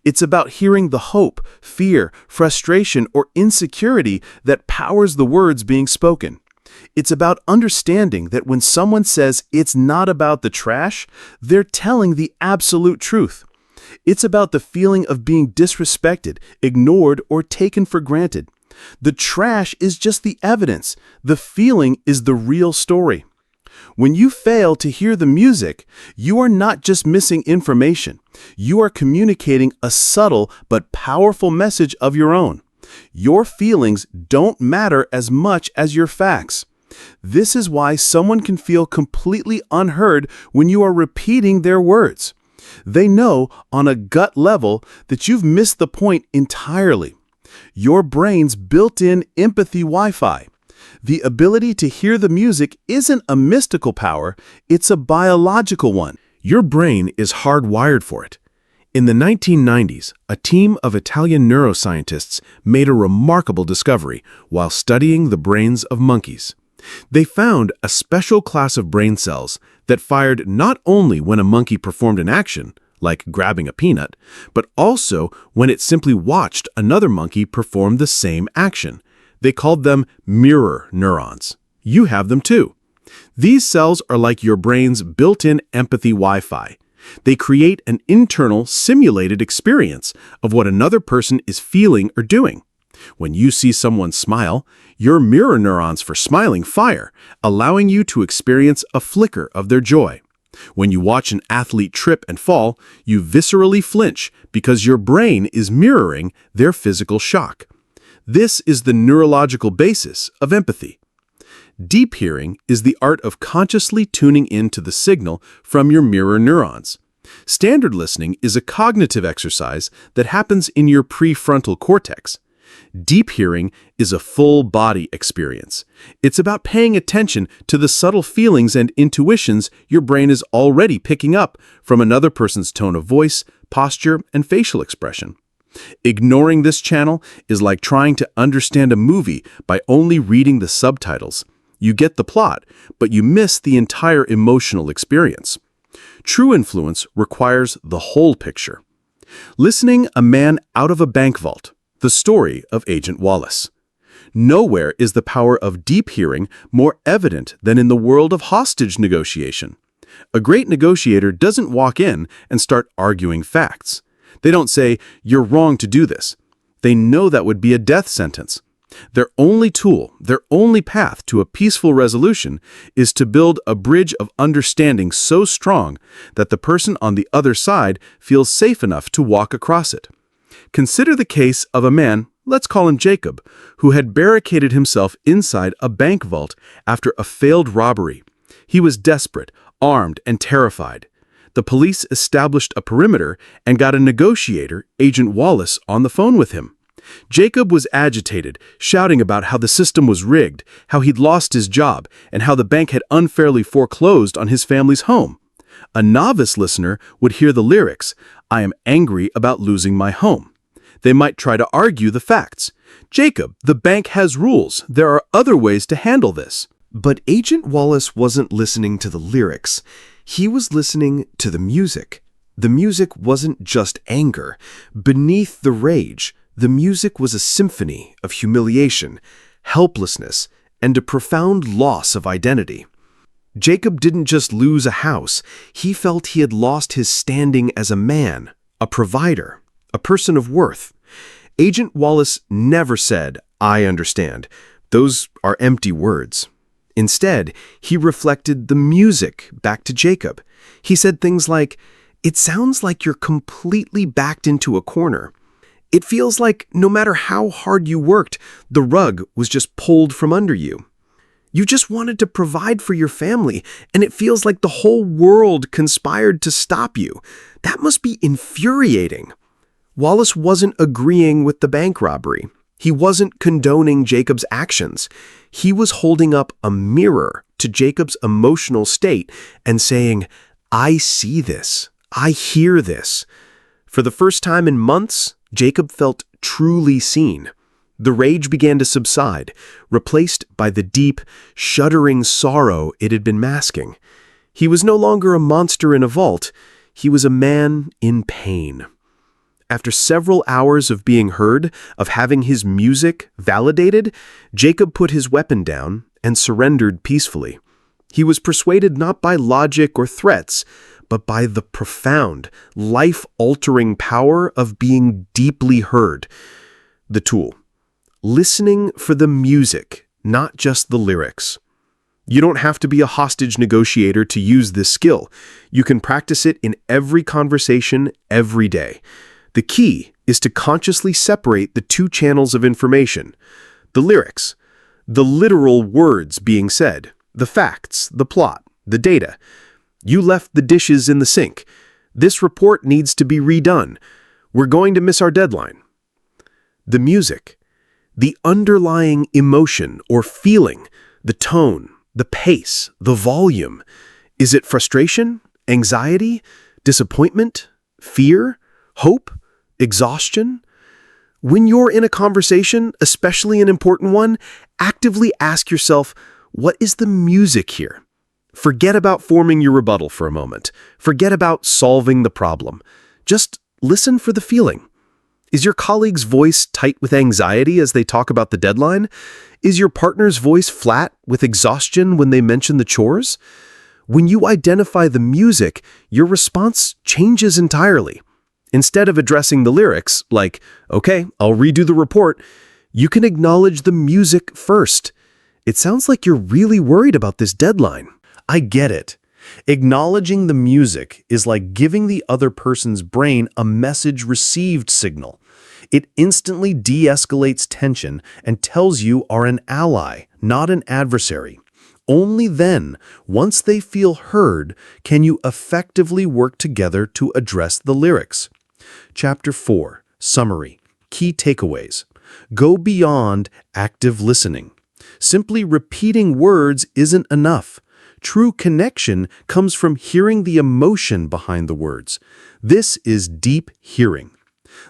It's about hearing the hope, fear, frustration, or insecurity that powers the words being spoken. It's about understanding that when someone says it's not about the trash, they're telling the absolute truth. It's about the feeling of being disrespected, ignored, or taken for granted. The trash is just the evidence. The feeling is the real story. When you fail to hear the music, you are not just missing information. You are communicating a subtle but powerful message of your own. Your feelings don't matter as much as your facts. This is why someone can feel completely unheard when you are repeating their words. They know on a gut level that you've missed the point entirely. Your brain's built-in empathy Wi-Fi. The ability to hear the music isn't a mystical power, it's a biological one. Your brain is hardwired for it. In the 1990s, a team of Italian neuroscientists made a remarkable discovery while studying the brains of monkeys. They found a special class of brain cells that fired not only when a monkey performed an action, like grabbing a peanut, but also when it simply watched another monkey perform the same action. They called them mirror neurons. You have them too. These cells are like your brain's built-in empathy Wi-Fi. They create an internal, simulated experience of what another person is feeling or doing. When you see someone smile, your mirror neurons for smiling fire, allowing you to experience a flicker of their joy. When you watch an athlete trip and fall, you viscerally flinch because your brain is mirroring their physical shock. This is the neurological basis of empathy. Deep hearing is the art of consciously tuning into the signal from your mirror neurons. Standard listening is a cognitive exercise that happens in your prefrontal cortex. Deep hearing is a full-body experience. It's about paying attention to the subtle feelings and intuitions your brain is already picking up from another person's tone of voice, posture, and facial expression. Ignoring this channel is like trying to understand a movie by only reading the subtitles. You get the plot, but you miss the entire emotional experience. True influence requires the whole picture. Listening a man out of a bank vault. The story of Agent Wallace. Nowhere is the power of deep hearing more evident than in the world of hostage negotiation. A great negotiator doesn't walk in and start arguing facts. They don't say, "You're wrong to do this." They know that would be a death sentence. Their only tool, their only path to a peaceful resolution is to build a bridge of understanding so strong that the person on the other side feels safe enough to walk across it. Consider the case of a man, let's call him Jacob, who had barricaded himself inside a bank vault after a failed robbery. He was desperate, armed, and terrified. The police established a perimeter and got a negotiator, Agent Wallace, on the phone with him. Jacob was agitated, shouting about how the system was rigged, how he'd lost his job, and how the bank had unfairly foreclosed on his family's home. A novice listener would hear the lyrics, "I am angry about losing my home." They might try to argue the facts. "Jacob, the bank has rules. There are other ways to handle this." But Agent Wallace wasn't listening to the lyrics. He was listening to the music. The music wasn't just anger. Beneath the rage, the music was a symphony of humiliation, helplessness, and a profound loss of identity. Jacob didn't just lose a house. He felt he had lost his standing as a man, a provider, a person of worth. Agent Wallace never said, "I understand." Those are empty words. Instead, he reflected the music back to Jacob. He said things like, "It sounds like you're completely backed into a corner. It feels like no matter how hard you worked, the rug was just pulled from under you. You just wanted to provide for your family, and it feels like the whole world conspired to stop you. That must be infuriating." Wallace wasn't agreeing with the bank robbery. He wasn't condoning Jacob's actions. He was holding up a mirror to Jacob's emotional state and saying, "I see this. I hear this." For the first time in months, Jacob felt truly seen. The rage began to subside, replaced by the deep, shuddering sorrow it had been masking. He was no longer a monster in a vault. He was a man in pain. After several hours of being heard, of having his music validated, Jacob put his weapon down and surrendered peacefully. He was persuaded not by logic or threats, but by the profound, life-altering power of being deeply heard. The tool. Listening for the music, not just the lyrics. You don't have to be a hostage negotiator to use this skill. You can practice it in every conversation, every day. The key is to consciously separate the two channels of information. The lyrics, the literal words being said, the facts, the plot, the data. You left the dishes in the sink. This report needs to be redone. We're going to miss our deadline. The music, the underlying emotion or feeling, the tone, the pace, the volume. Is it frustration, anxiety, disappointment, fear, hope, exhaustion? When you're in a conversation, especially an important one, actively ask yourself, what is the music here? Forget about forming your rebuttal for a moment. Forget about solving the problem. Just listen for the feeling. Is your colleague's voice tight with anxiety as they talk about the deadline? Is your partner's voice flat with exhaustion when they mention the chores? When you identify the music, your response changes entirely. Instead of addressing the lyrics, like, "Okay, I'll redo the report," you can acknowledge the music first. "It sounds like you're really worried about this deadline." I get it. Acknowledging the music is like giving the other person's brain a message received signal. It instantly de-escalates tension and tells you are an ally, not an adversary. Only then, once they feel heard, can you effectively work together to address the lyrics. Chapter 4, Summary, Key Takeaways. Go beyond active listening. Simply repeating words isn't enough. True connection comes from hearing the emotion behind the words. This is deep hearing.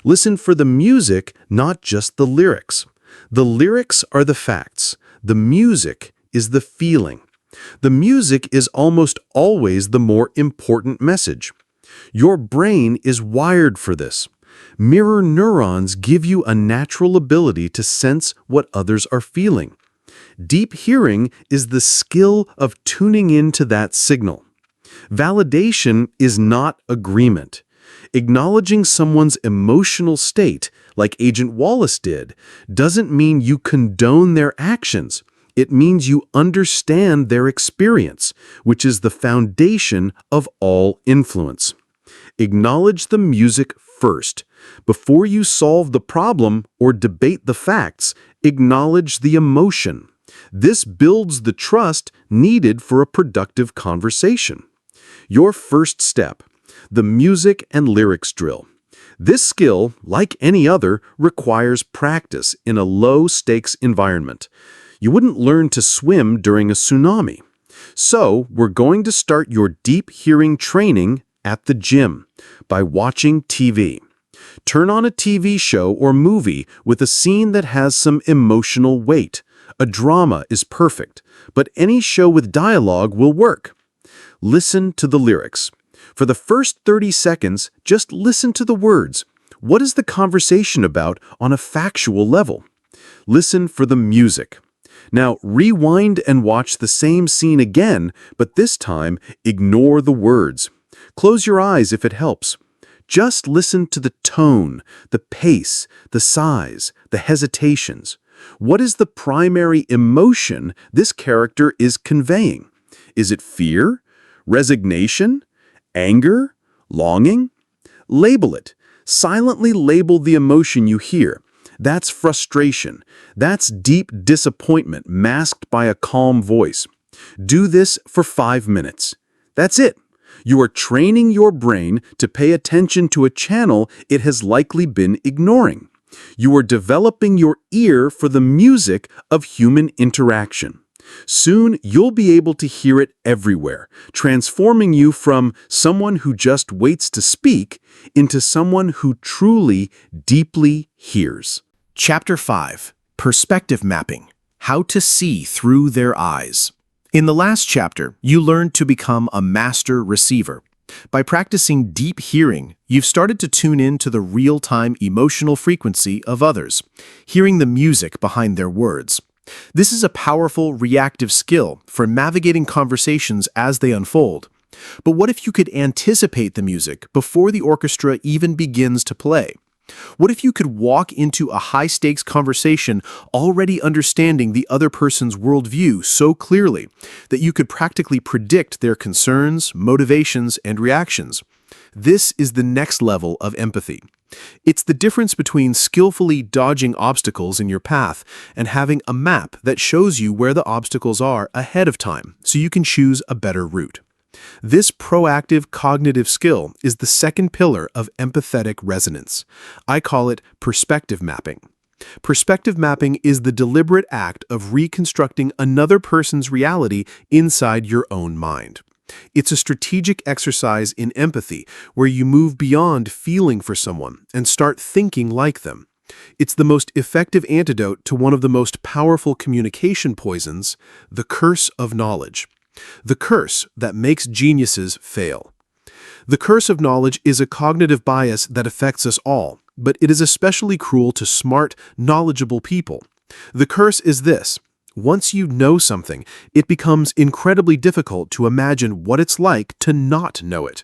Listen for the music, not just the lyrics. The lyrics are the facts. The music is the feeling. The music is almost always the more important message. Your brain is wired for this. Mirror neurons give you a natural ability to sense what others are feeling. Deep hearing is the skill of tuning into that signal. Validation is not agreement. Acknowledging someone's emotional state, like Agent Wallace did, doesn't mean you condone their actions. It means you understand their experience, which is the foundation of all influence. Acknowledge the music first. Before you solve the problem or debate the facts, acknowledge the emotion. This builds the trust needed for a productive conversation. Your first step, the music and lyrics drill. This skill, like any other, requires practice in a low-stakes environment. You wouldn't learn to swim during a tsunami. So, we're going to start your deep hearing training at the gym by watching TV. Turn on a TV show or movie with a scene that has some emotional weight. A drama is perfect, but any show with dialogue will work. Listen to the lyrics. For the first 30 seconds, just listen to the words. What is the conversation about on a factual level? Listen for the music. Now, rewind and watch the same scene again, but this time, ignore the words. Close your eyes if it helps. Just listen to the tone, the pace, the size, the hesitations. What is the primary emotion this character is conveying? Is it fear, resignation, anger, longing? Label it. Silently label the emotion you hear. That's frustration. That's deep disappointment masked by a calm voice. Do this for 5 minutes. That's it. You are training your brain to pay attention to a channel it has likely been ignoring. You are developing your ear for the music of human interaction. Soon, you'll be able to hear it everywhere, transforming you from someone who just waits to speak into someone who truly, deeply hears. Chapter 5. Perspective Mapping. How to See Through Their Eyes. In the last chapter, you learned to become a master receiver. By practicing deep hearing, you've started to tune in to the real-time emotional frequency of others, hearing the music behind their words. This is a powerful reactive skill for navigating conversations as they unfold. But what if you could anticipate the music before the orchestra even begins to play? What if you could walk into a high-stakes conversation already understanding the other person's worldview so clearly that you could practically predict their concerns, motivations, and reactions? This is the next level of empathy. It's the difference between skillfully dodging obstacles in your path and having a map that shows you where the obstacles are ahead of time so you can choose a better route. This proactive cognitive skill is the second pillar of empathetic resonance. I call it perspective mapping. Perspective mapping is the deliberate act of reconstructing another person's reality inside your own mind. It's a strategic exercise in empathy where you move beyond feeling for someone and start thinking like them. It's the most effective antidote to one of the most powerful communication poisons, the curse of knowledge. The curse that makes geniuses fail. The curse of knowledge is a cognitive bias that affects us all, but it is especially cruel to smart, knowledgeable people. The curse is this: once you know something, it becomes incredibly difficult to imagine what it's like to not know it.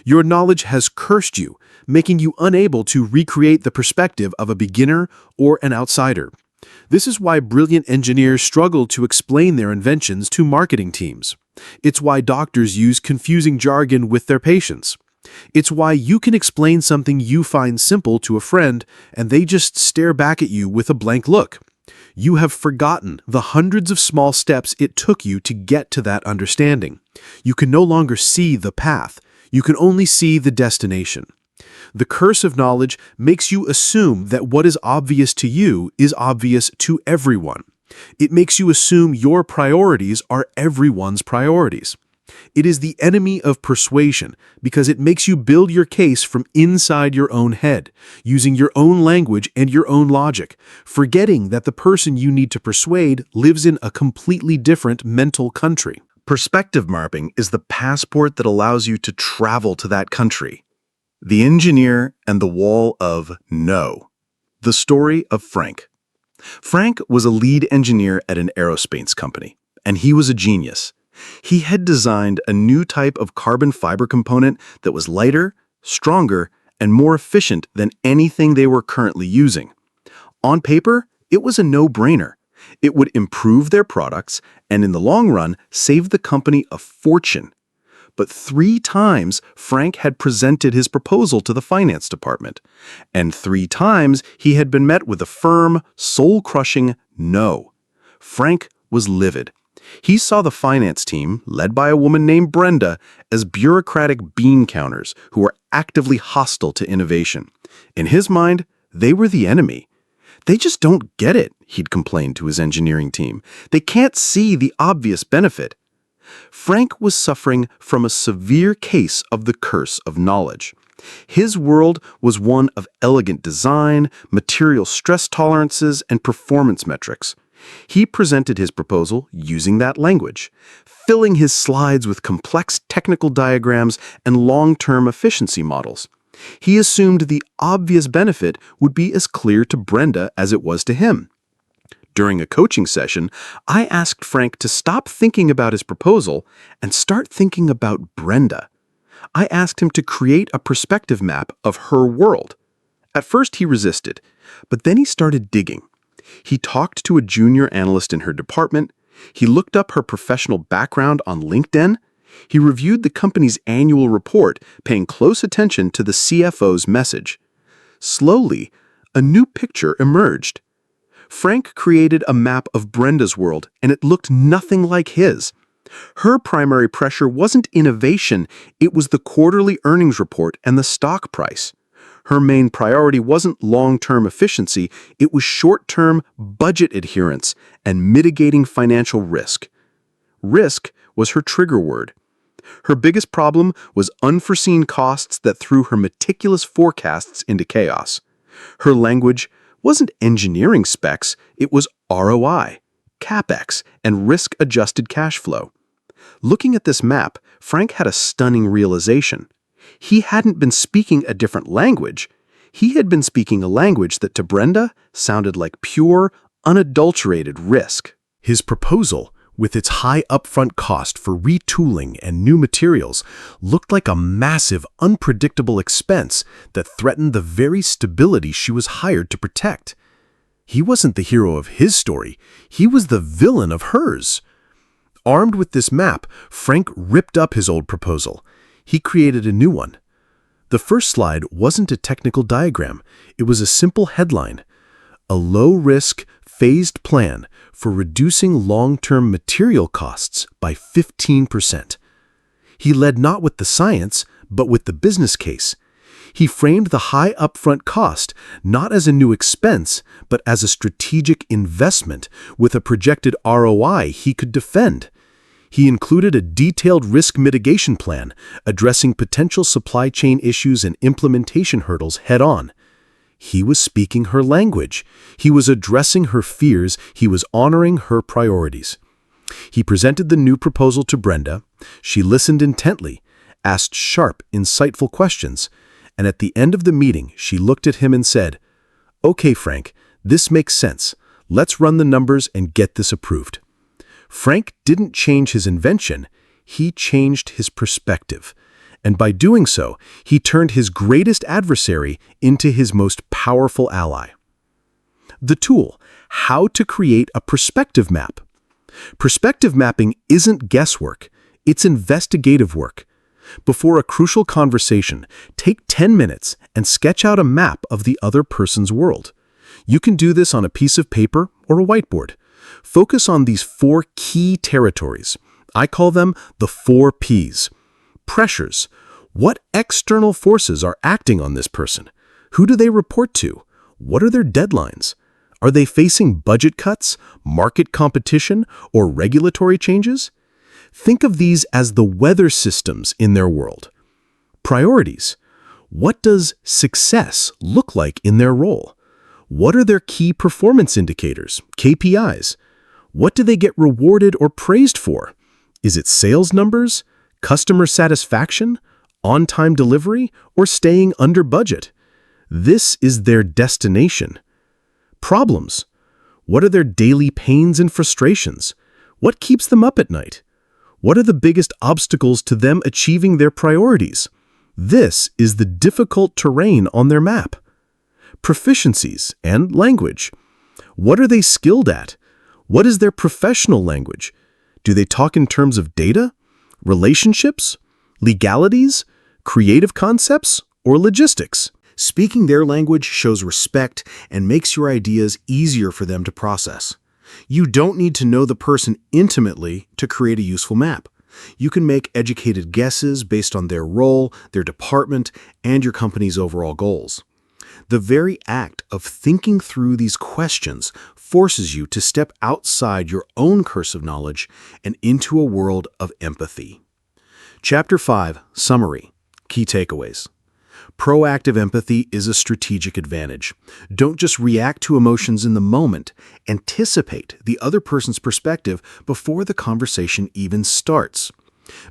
Your knowledge has cursed you, making you unable to recreate the perspective of a beginner or an outsider. This is why brilliant engineers struggle to explain their inventions to marketing teams. It's why doctors use confusing jargon with their patients. It's why you can explain something you find simple to a friend and they just stare back at you with a blank look. You have forgotten the hundreds of small steps it took you to get to that understanding. You can no longer see the path. You can only see the destination. The curse of knowledge makes you assume that what is obvious to you is obvious to everyone. It makes you assume your priorities are everyone's priorities. It is the enemy of persuasion because it makes you build your case from inside your own head, using your own language and your own logic, forgetting that the person you need to persuade lives in a completely different mental country. Perspective mapping is the passport that allows you to travel to that country. The Engineer and the Wall of No. The story of Frank. Frank was a lead engineer at an aerospace company, and he was a genius. He had designed a new type of carbon fiber component that was lighter, stronger, and more efficient than anything they were currently using. On paper, it was a no-brainer. It would improve their products and in the long run save the company a fortune. But 3 times Frank had presented his proposal to the finance department, and 3 times he had been met with a firm, soul-crushing no. Frank was livid. He saw the finance team, led by a woman named Brenda, as bureaucratic bean counters who were actively hostile to innovation. In his mind, they were the enemy. "They just don't get it," he'd complained to his engineering team. "They can't see the obvious benefit." Frank was suffering from a severe case of the curse of knowledge. His world was one of elegant design, material stress tolerances, and performance metrics. He presented his proposal using that language, filling his slides with complex technical diagrams and long-term efficiency models. He assumed the obvious benefit would be as clear to Brenda as it was to him. During a coaching session, I asked Frank to stop thinking about his proposal and start thinking about Brenda. I asked him to create a perspective map of her world. At first he resisted, but then he started digging. He talked to a junior analyst in her department. He looked up her professional background on LinkedIn. He reviewed the company's annual report, paying close attention to the CFO's message. Slowly, a new picture emerged. Frank created a map of Brenda's world, and it looked nothing like his. Her primary pressure wasn't innovation, it was the quarterly earnings report and the stock price. Her main priority wasn't long-term efficiency, it was short-term budget adherence and mitigating financial risk. Risk was her trigger word. Her biggest problem was unforeseen costs that threw her meticulous forecasts into chaos. Her language wasn't engineering specs, it was ROI, CapEx, and risk-adjusted cash flow. Looking at this map, Frank had a stunning realization. He hadn't been speaking a different language. He had been speaking a language that to Brenda sounded like pure, unadulterated risk. His proposal, with its high upfront cost for retooling and new materials, looked like a massive, unpredictable expense that threatened the very stability she was hired to protect. He wasn't the hero of his story, he was the villain of hers. Armed with this map, Frank ripped up his old proposal. He created a new one. The first slide wasn't a technical diagram, it was a simple headline: a low-risk, phased plan for reducing long-term material costs by 15%. He led not with the science, but with the business case. He framed the high upfront cost not as a new expense, but as a strategic investment with a projected ROI he could defend. He included a detailed risk mitigation plan, addressing potential supply chain issues and implementation hurdles head-on. He was speaking her language. He was addressing her fears. He was honoring her priorities. He presented the new proposal to Brenda. She listened intently, asked sharp, insightful questions, and at the end of the meeting, she looked at him and said, "Okay, Frank, this makes sense. Let's run the numbers and get this approved." Frank didn't change his invention, he changed his perspective. And by doing so, he turned his greatest adversary into his most powerful ally. The tool, how to create a perspective map. Perspective mapping isn't guesswork, it's investigative work. Before a crucial conversation, take 10 minutes and sketch out a map of the other person's world. You can do this on a piece of paper or a whiteboard. Focus on these 4 key territories. I call them the 4 Ps. Pressures. What external forces are acting on this person? Who do they report to? What are their deadlines? Are they facing budget cuts, market competition, or regulatory changes? Think of these as the weather systems in their world. Priorities. What does success look like in their role? What are their key performance indicators, KPIs? What do they get rewarded or praised for? Is it sales numbers, customer satisfaction, on-time delivery, or staying under budget? This is their destination. Problems. What are their daily pains and frustrations? What keeps them up at night? What are the biggest obstacles to them achieving their priorities? This is the difficult terrain on their map. Proficiencies and language. What are they skilled at? What is their professional language? Do they talk in terms of data, relationships, legalities, creative concepts, or logistics? Speaking their language shows respect and makes your ideas easier for them to process. You don't need to know the person intimately to create a useful map. You can make educated guesses based on their role, their department, and your company's overall goals. The very act of thinking through these questions forces you to step outside your own curse of knowledge and into a world of empathy. Chapter 5, Summary. Key takeaways. Proactive empathy is a strategic advantage. Don't just react to emotions in the moment. Anticipate the other person's perspective before the conversation even starts.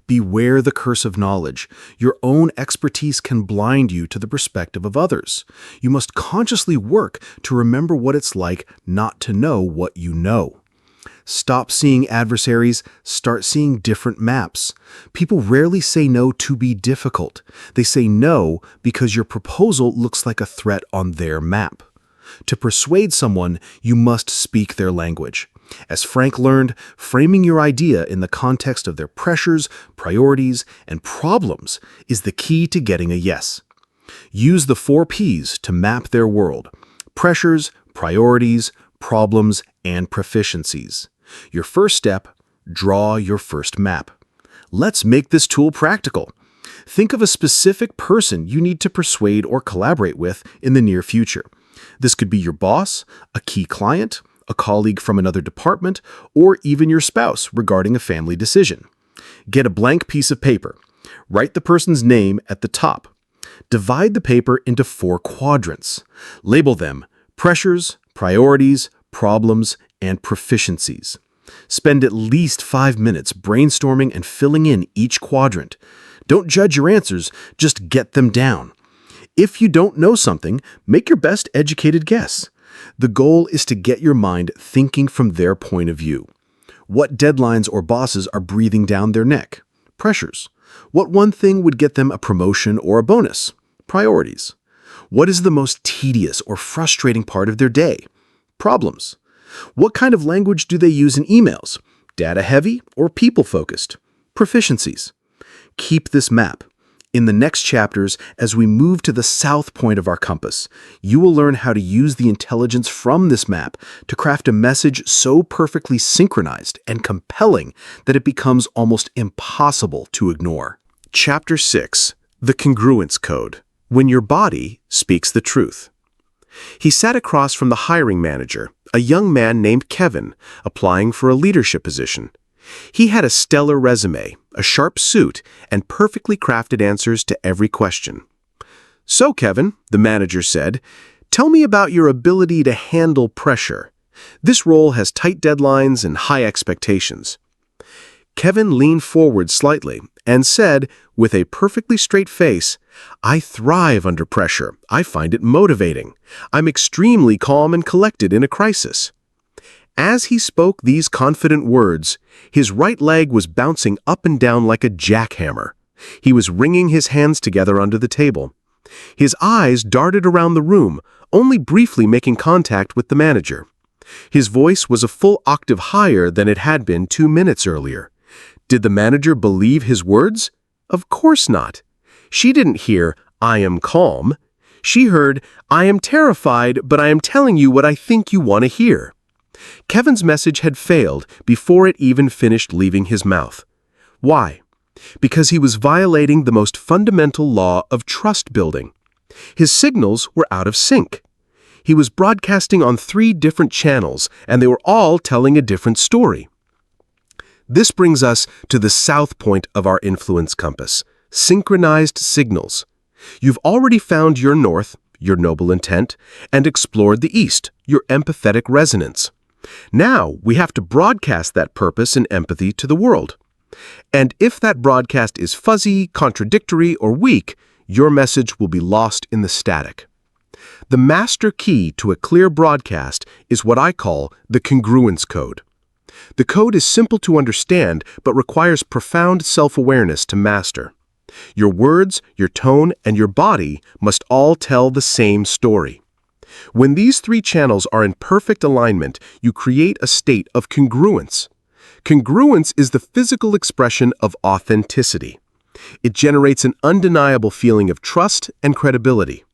Beware the curse of knowledge. Your own expertise can blind you to the perspective of others. You must consciously work to remember what it's like not to know what you know. Stop seeing adversaries, start seeing different maps. People rarely say no to be difficult. They say no because your proposal looks like a threat on their map. To persuade someone, you must speak their language. As Frank learned, framing your idea in the context of their pressures, priorities, and problems is the key to getting a yes. Use the 4 Ps to map their world: pressures, priorities, problems, and proficiencies. Your first step, draw your first map. Let's make this tool practical. Think of a specific person you need to persuade or collaborate with in the near future. This could be your boss, a key client, a colleague from another department, or even your spouse regarding a family decision. Get a blank piece of paper. Write the person's name at the top. Divide the paper into 4 quadrants. Label them pressures, priorities, problems, and proficiencies. Spend at least 5 minutes brainstorming and filling in each quadrant. Don't judge your answers, just get them down. If you don't know something, make your best educated guess. The goal is to get your mind thinking from their point of view. What deadlines or bosses are breathing down their neck? Pressures. What one thing would get them a promotion or a bonus? Priorities. What is the most tedious or frustrating part of their day? Problems. What kind of language do they use in emails? Data-heavy or people-focused? Proficiencies. Keep this map. In the next chapters, as we move to the south point of our compass, you will learn how to use the intelligence from this map to craft a message so perfectly synchronized and compelling that it becomes almost impossible to ignore. Chapter 6, The Congruence Code. When your body speaks the truth. He sat across from the hiring manager, a young man named Kevin, applying for a leadership position. He had a stellar resume, a sharp suit, and perfectly crafted answers to every question. "So, Kevin," the manager said, "tell me about your ability to handle pressure. This role has tight deadlines and high expectations." Kevin leaned forward slightly and said, with a perfectly straight face, "I thrive under pressure. I find it motivating. I'm extremely calm and collected in a crisis." As he spoke these confident words, his right leg was bouncing up and down like a jackhammer. He was wringing his hands together under the table. His eyes darted around the room, only briefly making contact with the manager. His voice was a full octave higher than it had been 2 minutes earlier. Did the manager believe his words? Of course not. She didn't hear, "I am calm." She heard, "I am terrified, but I am telling you what I think you want to hear." Kevin's message had failed before it even finished leaving his mouth. Why? Because he was violating the most fundamental law of trust building. His signals were out of sync. He was broadcasting on 3 different channels, and they were all telling a different story. This brings us to the south point of our influence compass, synchronized signals. You've already found your north, your noble intent, and explored the east, your empathetic resonance. Now we have to broadcast that purpose and empathy to the world. And if that broadcast is fuzzy, contradictory, or weak, your message will be lost in the static. The master key to a clear broadcast is what I call the congruence code. The code is simple to understand, but requires profound self-awareness to master. Your words, your tone, and your body must all tell the same story. When these 3 channels are in perfect alignment, you create a state of congruence. Congruence is the physical expression of authenticity. It generates an undeniable feeling of trust and credibility.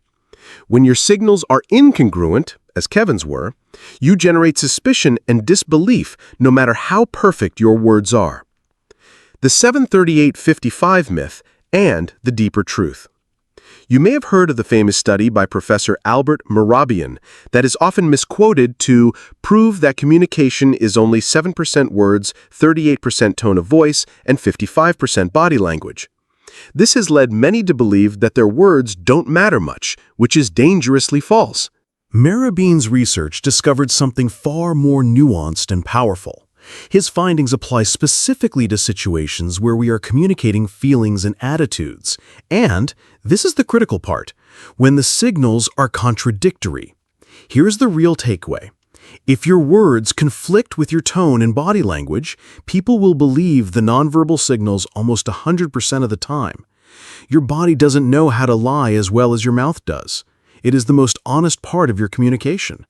When your signals are incongruent, as Kevin's were, you generate suspicion and disbelief no matter how perfect your words are. The 738-55 myth and the deeper truth. You may have heard of the famous study by Professor Albert Mehrabian that is often misquoted to prove that communication is only 7% words, 38% tone of voice, and 55% body language. This has led many to believe that their words don't matter much, which is dangerously false. Mehrabian's research discovered something far more nuanced and powerful. His findings apply specifically to situations where we are communicating feelings and attitudes. And, this is the critical part, when the signals are contradictory. Here's the real takeaway. If your words conflict with your tone and body language, people will believe the nonverbal signals almost 100% of the time. Your body doesn't know how to lie as well as your mouth does. It is the most honest part of your communication.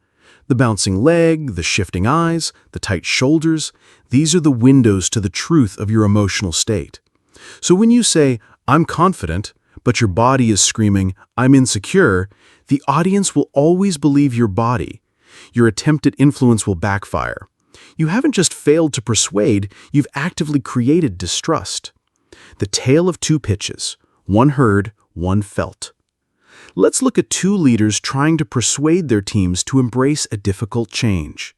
The bouncing leg, the shifting eyes, the tight shoulders, these are the windows to the truth of your emotional state. So when you say, "I'm confident," but your body is screaming, "I'm insecure," the audience will always believe your body. Your attempted influence will backfire. You haven't just failed to persuade, you've actively created distrust. The tale of two pitches, one heard, one felt. Let's look at two leaders trying to persuade their teams to embrace a difficult change.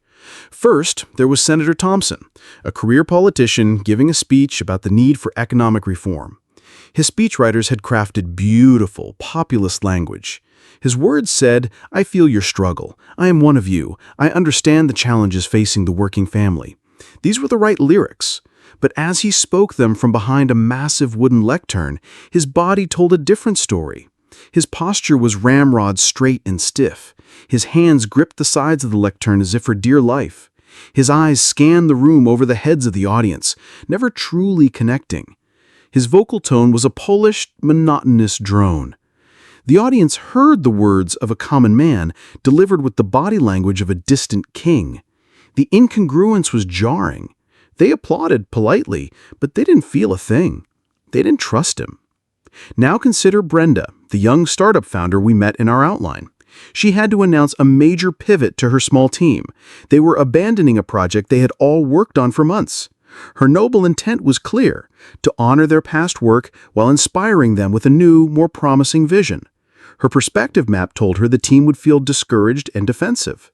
First, there was Senator Thompson, a career politician giving a speech about the need for economic reform. His speechwriters had crafted beautiful, populist language. His words said, "I feel your struggle. I am one of you. I understand the challenges facing the working family." These were the right lyrics. But as he spoke them from behind a massive wooden lectern, his body told a different story. His posture was ramrod straight and stiff. His hands gripped the sides of the lectern as if for dear life. His eyes scanned the room over the heads of the audience, never truly connecting. His vocal tone was a polished, monotonous drone. The audience heard the words of a common man delivered with the body language of a distant king. The incongruence was jarring. They applauded politely, but they didn't feel a thing. They didn't trust him. Now consider Brenda, the young startup founder we met in our outline. She had to announce a major pivot to her small team. They were abandoning a project they had all worked on for months. Her noble intent was clear, to honor their past work while inspiring them with a new, more promising vision. Her perspective map told her the team would feel discouraged and defensive.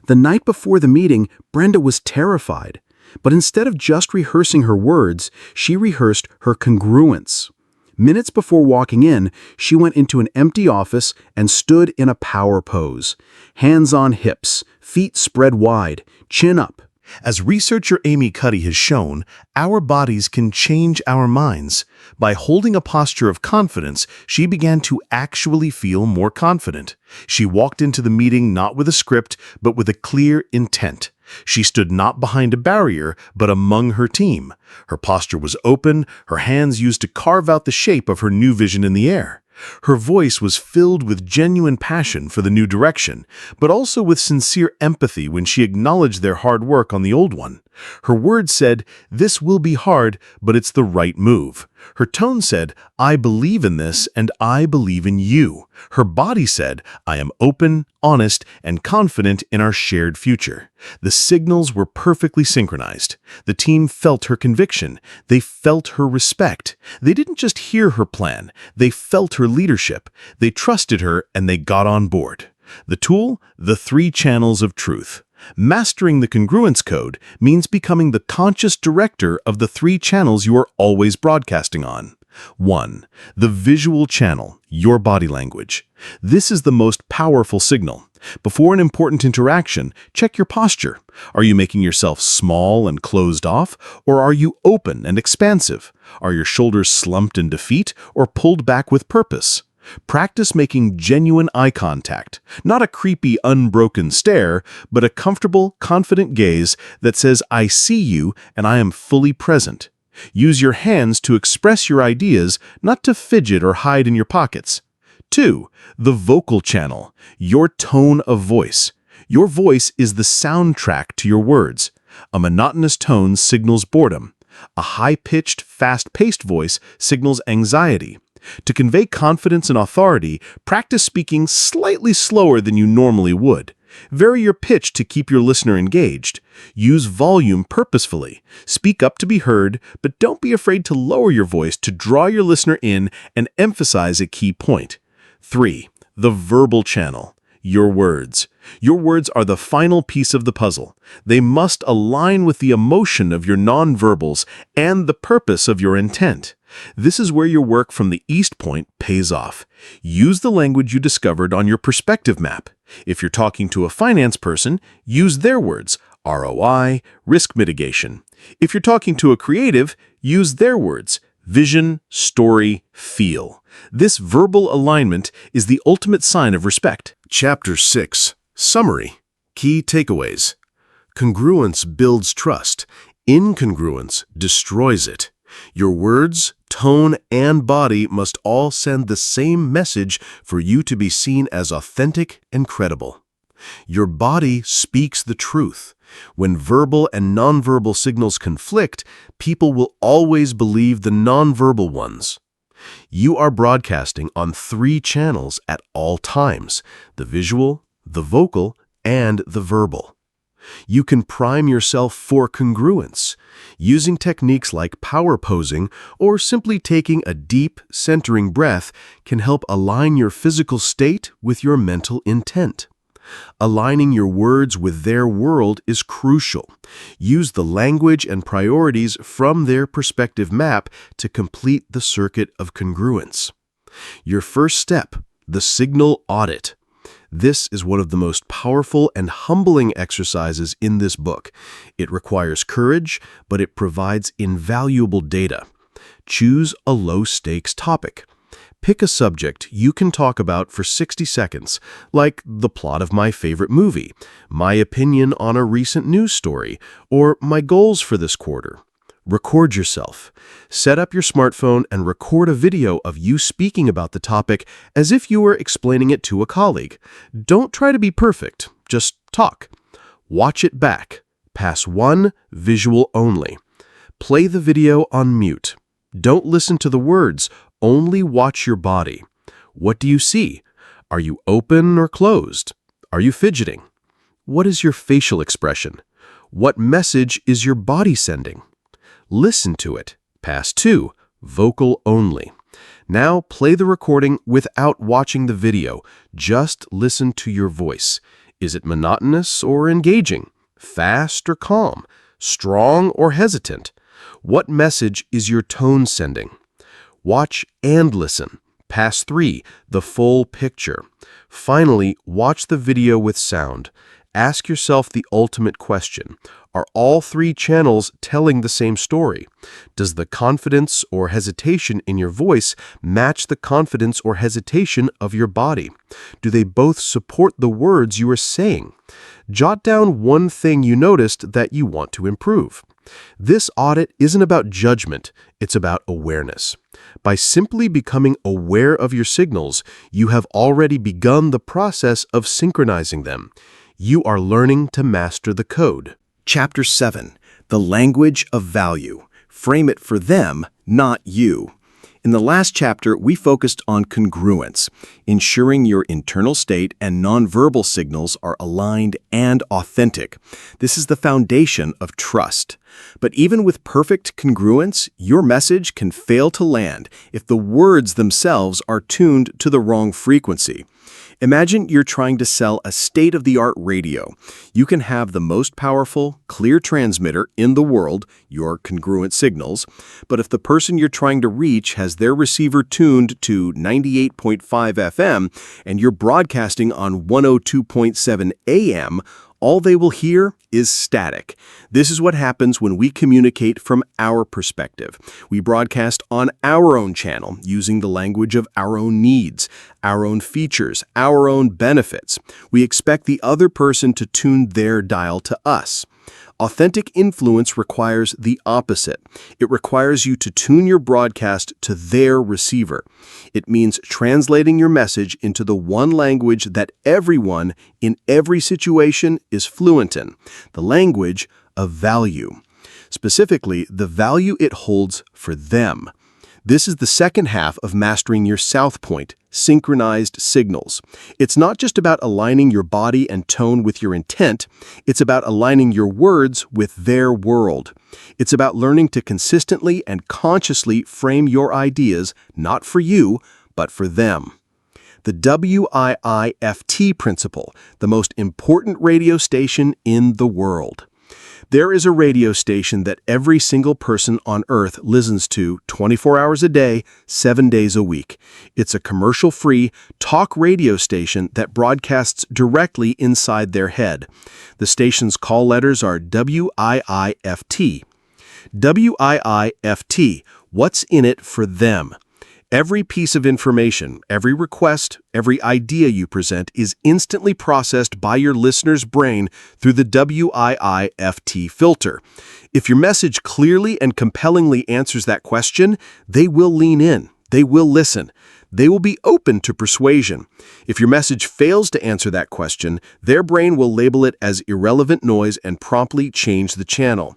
The night before the meeting, Brenda was terrified. But instead of just rehearsing her words, she rehearsed her congruence. Minutes before walking in, she went into an empty office and stood in a power pose. Hands on hips, feet spread wide, chin up. As researcher Amy Cuddy has shown, our bodies can change our minds. By holding a posture of confidence, she began to actually feel more confident. She walked into the meeting not with a script, but with a clear intent. She stood not behind a barrier, but among her team. Her posture was open, her hands used to carve out the shape of her new vision in the air. Her voice was filled with genuine passion for the new direction, but also with sincere empathy when she acknowledged their hard work on the old one. Her words said, "This will be hard, but it's the right move." Her tone said, "I believe in this and I believe in you." Her body said, "I am open, honest, and confident in our shared future." The signals were perfectly synchronized. The team felt her conviction. They felt her respect. They didn't just hear her plan. They felt her leadership. They trusted her and they got on board. The tool? The 3 channels of truth. Mastering the congruence code means becoming the conscious director of the 3 channels you are always broadcasting on. 1. The visual channel, your body language. This is the most powerful signal. Before an important interaction, check your posture. Are you making yourself small and closed off, or are you open and expansive? Are your shoulders slumped in defeat or pulled back with purpose? Practice making genuine eye contact, not a creepy, unbroken stare, but a comfortable, confident gaze that says, "I see you and I am fully present." Use your hands to express your ideas, not to fidget or hide in your pockets. 2. The vocal channel, your tone of voice. Your voice is the soundtrack to your words. A monotonous tone signals boredom. A high-pitched, fast-paced voice signals anxiety. To convey confidence and authority, practice speaking slightly slower than you normally would. Vary your pitch to keep your listener engaged. Use volume purposefully. Speak up to be heard, but don't be afraid to lower your voice to draw your listener in and emphasize a key point. 3. The verbal channel. Your words. Your words are the final piece of the puzzle. They must align with the emotion of your nonverbals and the purpose of your intent. This is where your work from the East Point pays off. Use the language you discovered on your perspective map. If you're talking to a finance person, use their words, ROI, risk mitigation. If you're talking to a creative, use their words, vision, story, feel. This verbal alignment is the ultimate sign of respect. Chapter 6. Summary. Key takeaways. Congruence builds trust. Incongruence destroys it. Your words, tone, and body must all send the same message for you to be seen as authentic and credible. Your body speaks the truth. When verbal and nonverbal signals conflict, people will always believe the nonverbal ones. You are broadcasting on 3 channels at all times: the visual, the vocal, and the verbal. You can prime yourself for congruence, using techniques like power posing or simply taking a deep, centering breath can help align your physical state with your mental intent. Aligning your words with their world is crucial. Use the language and priorities from their perspective map to complete the circuit of congruence. Your first step, the signal audit. This is one of the most powerful and humbling exercises in this book. It requires courage, but it provides invaluable data. Choose a low-stakes topic. Pick a subject you can talk about for 60 seconds, like the plot of my favorite movie, my opinion on a recent news story, or my goals for this quarter. Record yourself. Set up your smartphone and record a video of you speaking about the topic as if you were explaining it to a colleague. Don't try to be perfect, just talk. Watch it back. Pass 1, visual only. Play the video on mute. Don't listen to the words, only watch your body. What do you see? Are you open or closed? Are you fidgeting? What is your facial expression? What message is your body sending? Listen to it. Pass 2, vocal only. Now play the recording without watching the video. Just listen to your voice. Is it monotonous or engaging? Fast or calm? Strong or hesitant? What message is your tone sending? Watch and listen. Pass 3, the full picture. Finally, watch the video with sound. Ask yourself the ultimate question. Are all 3 channels telling the same story? Does the confidence or hesitation in your voice match the confidence or hesitation of your body? Do they both support the words you are saying? Jot down one thing you noticed that you want to improve. This audit isn't about judgment, it's about awareness. By simply becoming aware of your signals, you have already begun the process of synchronizing them. You are learning to master the code. Chapter 7. The Language of Value. Frame it for them, not you. In the last chapter, we focused on congruence, ensuring your internal state and nonverbal signals are aligned and authentic. This is the foundation of trust. But even with perfect congruence, your message can fail to land if the words themselves are tuned to the wrong frequency. Imagine you're trying to sell a state-of-the-art radio. You can have the most powerful, clear transmitter in the world, your congruent signals, but if the person you're trying to reach has their receiver tuned to 98.5 FM and you're broadcasting on 102.7 AM, all they will hear is static. This is what happens when we communicate from our perspective. We broadcast on our own channel, using the language of our own needs, our own features, our own benefits. We expect the other person to tune their dial to us. Authentic influence requires the opposite. It requires you to tune your broadcast to their receiver. It means translating your message into the one language that everyone in every situation is fluent in, the language of value. Specifically, the value it holds for them. This is the second half of mastering your south point, synchronized signals. It's not just about aligning your body and tone with your intent, it's about aligning your words with their world. It's about learning to consistently and consciously frame your ideas, not for you, but for them. The WIIFT principle, the most important radio station in the world. There is a radio station that every single person on Earth listens to 24 hours a day, 7 days a week. It's a commercial-free talk radio station that broadcasts directly inside their head. The station's call letters are WIIFT. WIIFT, what's in it for them? Every piece of information, every request, every idea you present is instantly processed by your listener's brain through the WIIFT filter. If your message clearly and compellingly answers that question, they will lean in, they will listen. They will be open to persuasion. If your message fails to answer that question, their brain will label it as irrelevant noise and promptly change the channel.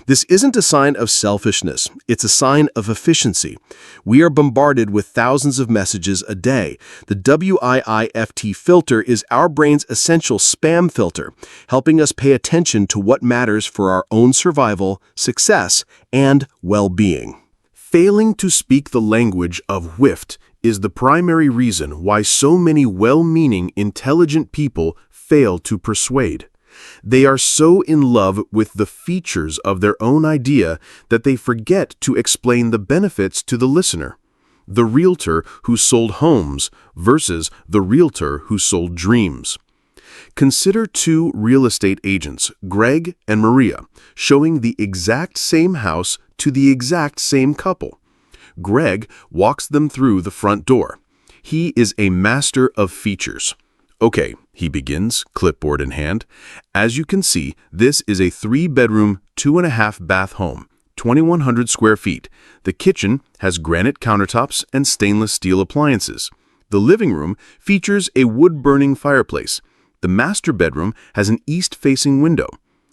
This isn't a sign of selfishness, it's a sign of efficiency. We are bombarded with thousands of messages a day. The WIIFT filter is our brain's essential spam filter, helping us pay attention to what matters for our own survival, success, and well-being. Failing to speak the language of whift is the primary reason why so many well-meaning, intelligent people fail to persuade. They are so in love with the features of their own idea that they forget to explain the benefits to the listener. The realtor who sold homes versus the realtor who sold dreams. Consider two real estate agents, Greg and Maria, showing the exact same house to the exact same couple. Greg walks them through the front door. He is a master of features. Okay, he begins, clipboard in hand. As you can see, this is a 3-bedroom, 2.5-bath home, 2,100 square feet. The kitchen has granite countertops and stainless steel appliances. The living room features a wood-burning fireplace. The master bedroom has an east-facing window.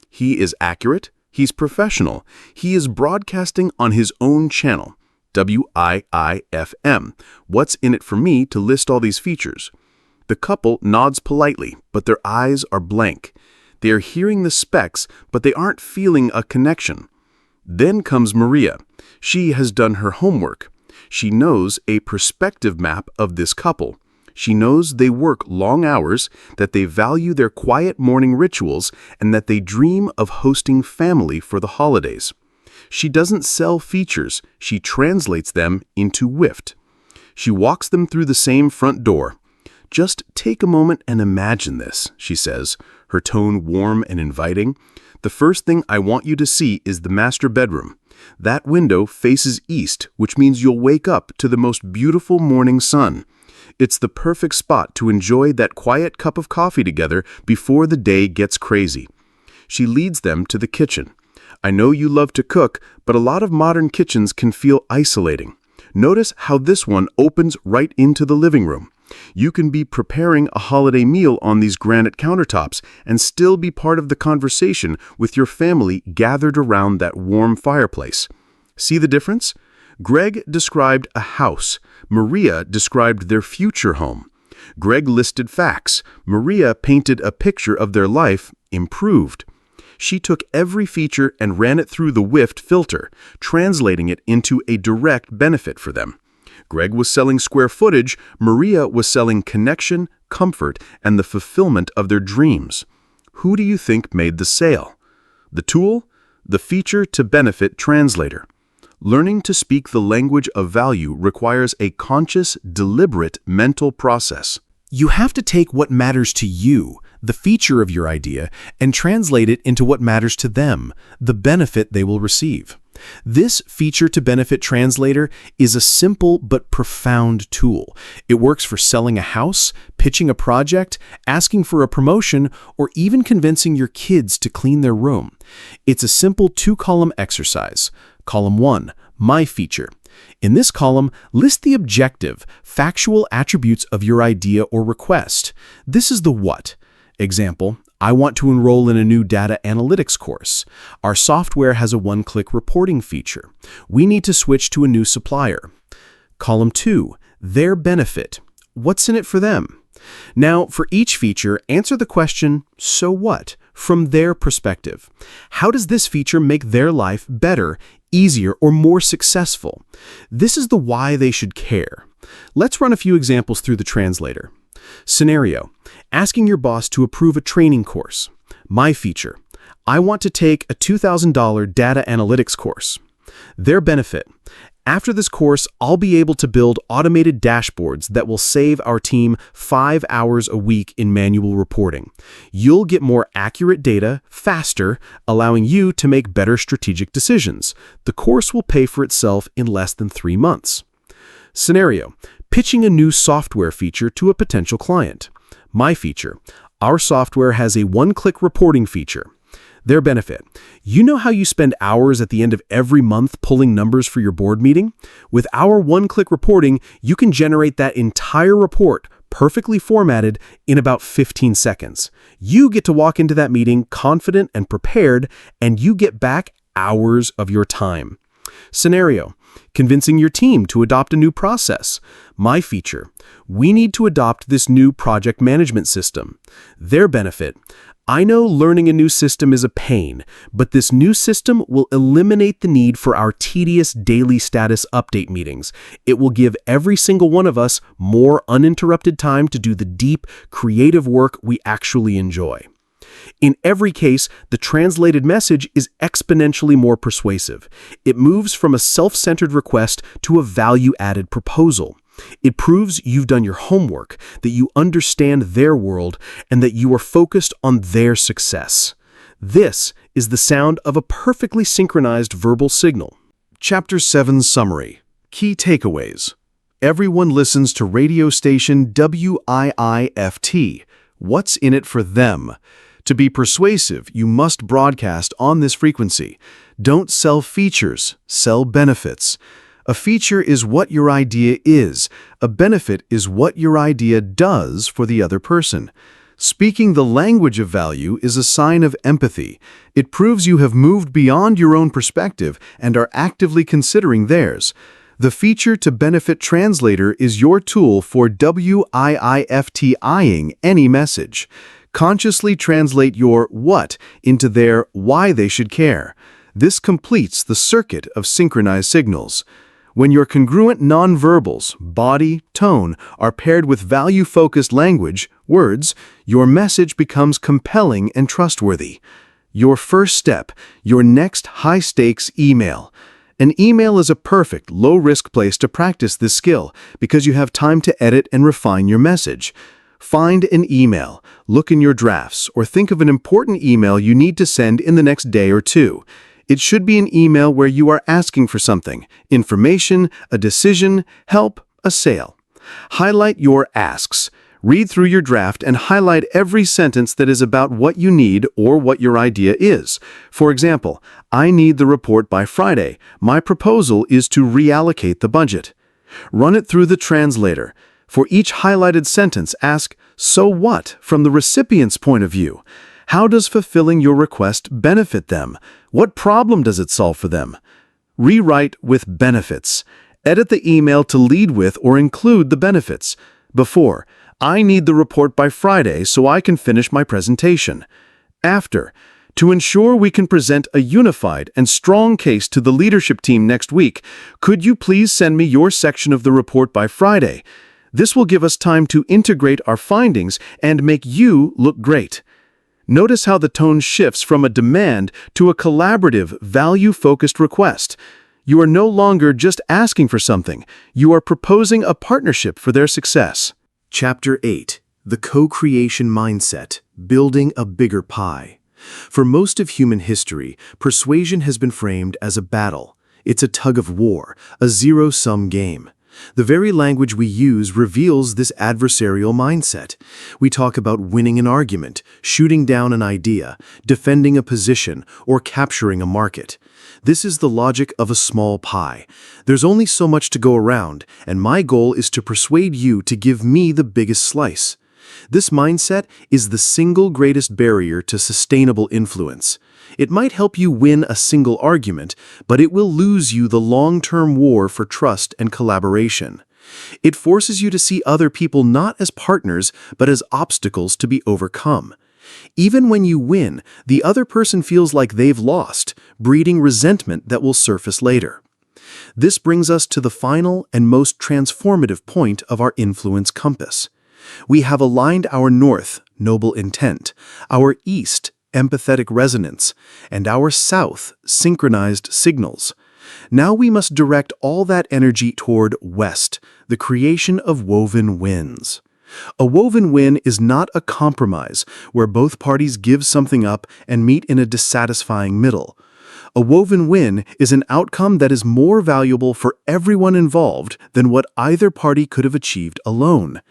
He is accurate. He's professional. He is broadcasting on his own channel. WIIFM. What's in it for me to list all these features? The couple nods politely, but their eyes are blank. They are hearing the specs, but they aren't feeling a connection. Then comes Maria. She has done her homework. She knows a perspective map of this couple. She knows they work long hours, that they value their quiet morning rituals, and that they dream of hosting family for the holidays. She doesn't sell features, she translates them into whift. She walks them through the same front door. Just take a moment and imagine this, she says, her tone warm and inviting. The first thing I want you to see is the master bedroom. That window faces east, which means you'll wake up to the most beautiful morning sun. It's the perfect spot to enjoy that quiet cup of coffee together before the day gets crazy. She leads them to the kitchen. I know you love to cook, but a lot of modern kitchens can feel isolating. Notice how this one opens right into the living room. You can be preparing a holiday meal on these granite countertops and still be part of the conversation with your family gathered around that warm fireplace. See the difference? Greg described a house. Maria described their future home. Greg listed facts. Maria painted a picture of their life improved. She took every feature and ran it through the whift filter, translating it into a direct benefit for them. Greg was selling square footage, Maria was selling connection, comfort, and the fulfillment of their dreams. Who do you think made the sale? The tool? The feature to benefit translator. Learning to speak the language of value requires a conscious, deliberate mental process. You have to take what matters to you, the feature of your idea, and translate it into what matters to them, the benefit they will receive. This feature-to-benefit translator is a simple but profound tool. It works for selling a house, pitching a project, asking for a promotion, or even convincing your kids to clean their room. It's a simple 2-column exercise. Column 1, My Feature. In this column, list the objective, factual attributes of your idea or request. This is the what. Example, I want to enroll in a new data analytics course. Our software has a one-click reporting feature. We need to switch to a new supplier. Column 2, their benefit. What's in it for them? Now, for each feature, answer the question, so what, from their perspective. How does this feature make their life better, easier, or more successful? This is the why they should care. Let's run a few examples through the translator. Scenario: asking your boss to approve a training course. My feature: I want to take a $2,000 data analytics course. Their benefit: after this course, I'll be able to build automated dashboards that will save our team 5 hours a week in manual reporting. You'll get more accurate data faster, allowing you to make better strategic decisions. The course will pay for itself in less than 3 months. Scenario: pitching a new software feature to a potential client. My feature: our software has a one-click reporting feature. Their benefit: you know how you spend hours at the end of every month pulling numbers for your board meeting? With our one-click reporting, you can generate that entire report, perfectly formatted, in about 15 seconds. You get to walk into that meeting confident and prepared, and you get back hours of your time. Scenario: convincing your team to adopt a new process. My feature: we need to adopt this new project management system. Their benefit: I know learning a new system is a pain, but this new system will eliminate the need for our tedious daily status update meetings. It will give every single one of us more uninterrupted time to do the deep, creative work we actually enjoy. In every case, the translated message is exponentially more persuasive. It moves from a self-centered request to a value-added proposal. It proves you've done your homework, that you understand their world, and that you are focused on their success. This is the sound of a perfectly synchronized verbal signal. Chapter 7 Summary. Key Takeaways. Everyone listens to radio station WIIFT. What's in it for them? To be persuasive, you must broadcast on this frequency. Don't sell features, sell benefits. A feature is what your idea is. A benefit is what your idea does for the other person. Speaking the language of value is a sign of empathy. It proves you have moved beyond your own perspective and are actively considering theirs. The feature to benefit translator is your tool for WIIFT-ing any message. Consciously translate your what into their why they should care. This completes the circuit of synchronized signals. When your congruent nonverbals, body, tone, are paired with value-focused language, words, your message becomes compelling and trustworthy. Your first step, your next high-stakes email. An email is a perfect, low-risk place to practice this skill because you have time to edit and refine your message. Find an email, look in your drafts, or think of an important email you need to send in the next day or two. It should be an email where you are asking for something: information, a decision, help, a sale. Highlight your asks. Read through your draft and highlight every sentence that is about what you need or what your idea is. For example, I need the report by Friday. My proposal is to reallocate the budget. Run it through the translator. For each highlighted sentence, ask, so what, from the recipient's point of view? How does fulfilling your request benefit them? What problem does it solve for them? Rewrite with benefits. Edit the email to lead with or include the benefits. Before, I need the report by Friday so I can finish my presentation. After, to ensure we can present a unified and strong case to the leadership team next week, could you please send me your section of the report by Friday? This will give us time to integrate our findings and make you look great. Notice how the tone shifts from a demand to a collaborative, value-focused request. You are no longer just asking for something. You are proposing a partnership for their success. Chapter 8. The Co-Creation Mindset. Building a Bigger Pie. For most of human history, persuasion has been framed as a battle. It's a tug of war, a zero-sum game. The very language we use reveals this adversarial mindset. We talk about winning an argument, shooting down an idea, defending a position, or capturing a market. This is the logic of a small pie. There's only so much to go around, and my goal is to persuade you to give me the biggest slice. This mindset is the single greatest barrier to sustainable influence. It might help you win a single argument, but it will lose you the long-term war for trust and collaboration. It forces you to see other people not as partners, but as obstacles to be overcome. Even when you win, the other person feels like they've lost, breeding resentment that will surface later. This brings us to the final and most transformative point of our influence compass. We have aligned our north, noble intent, our east, empathetic resonance, and our south, synchronized signals. Now we must direct all that energy toward west, the creation of woven wins. A woven win is not a compromise where both parties give something up and meet in a dissatisfying middle. A woven win is an outcome that is more valuable for everyone involved than what either party could have achieved alone.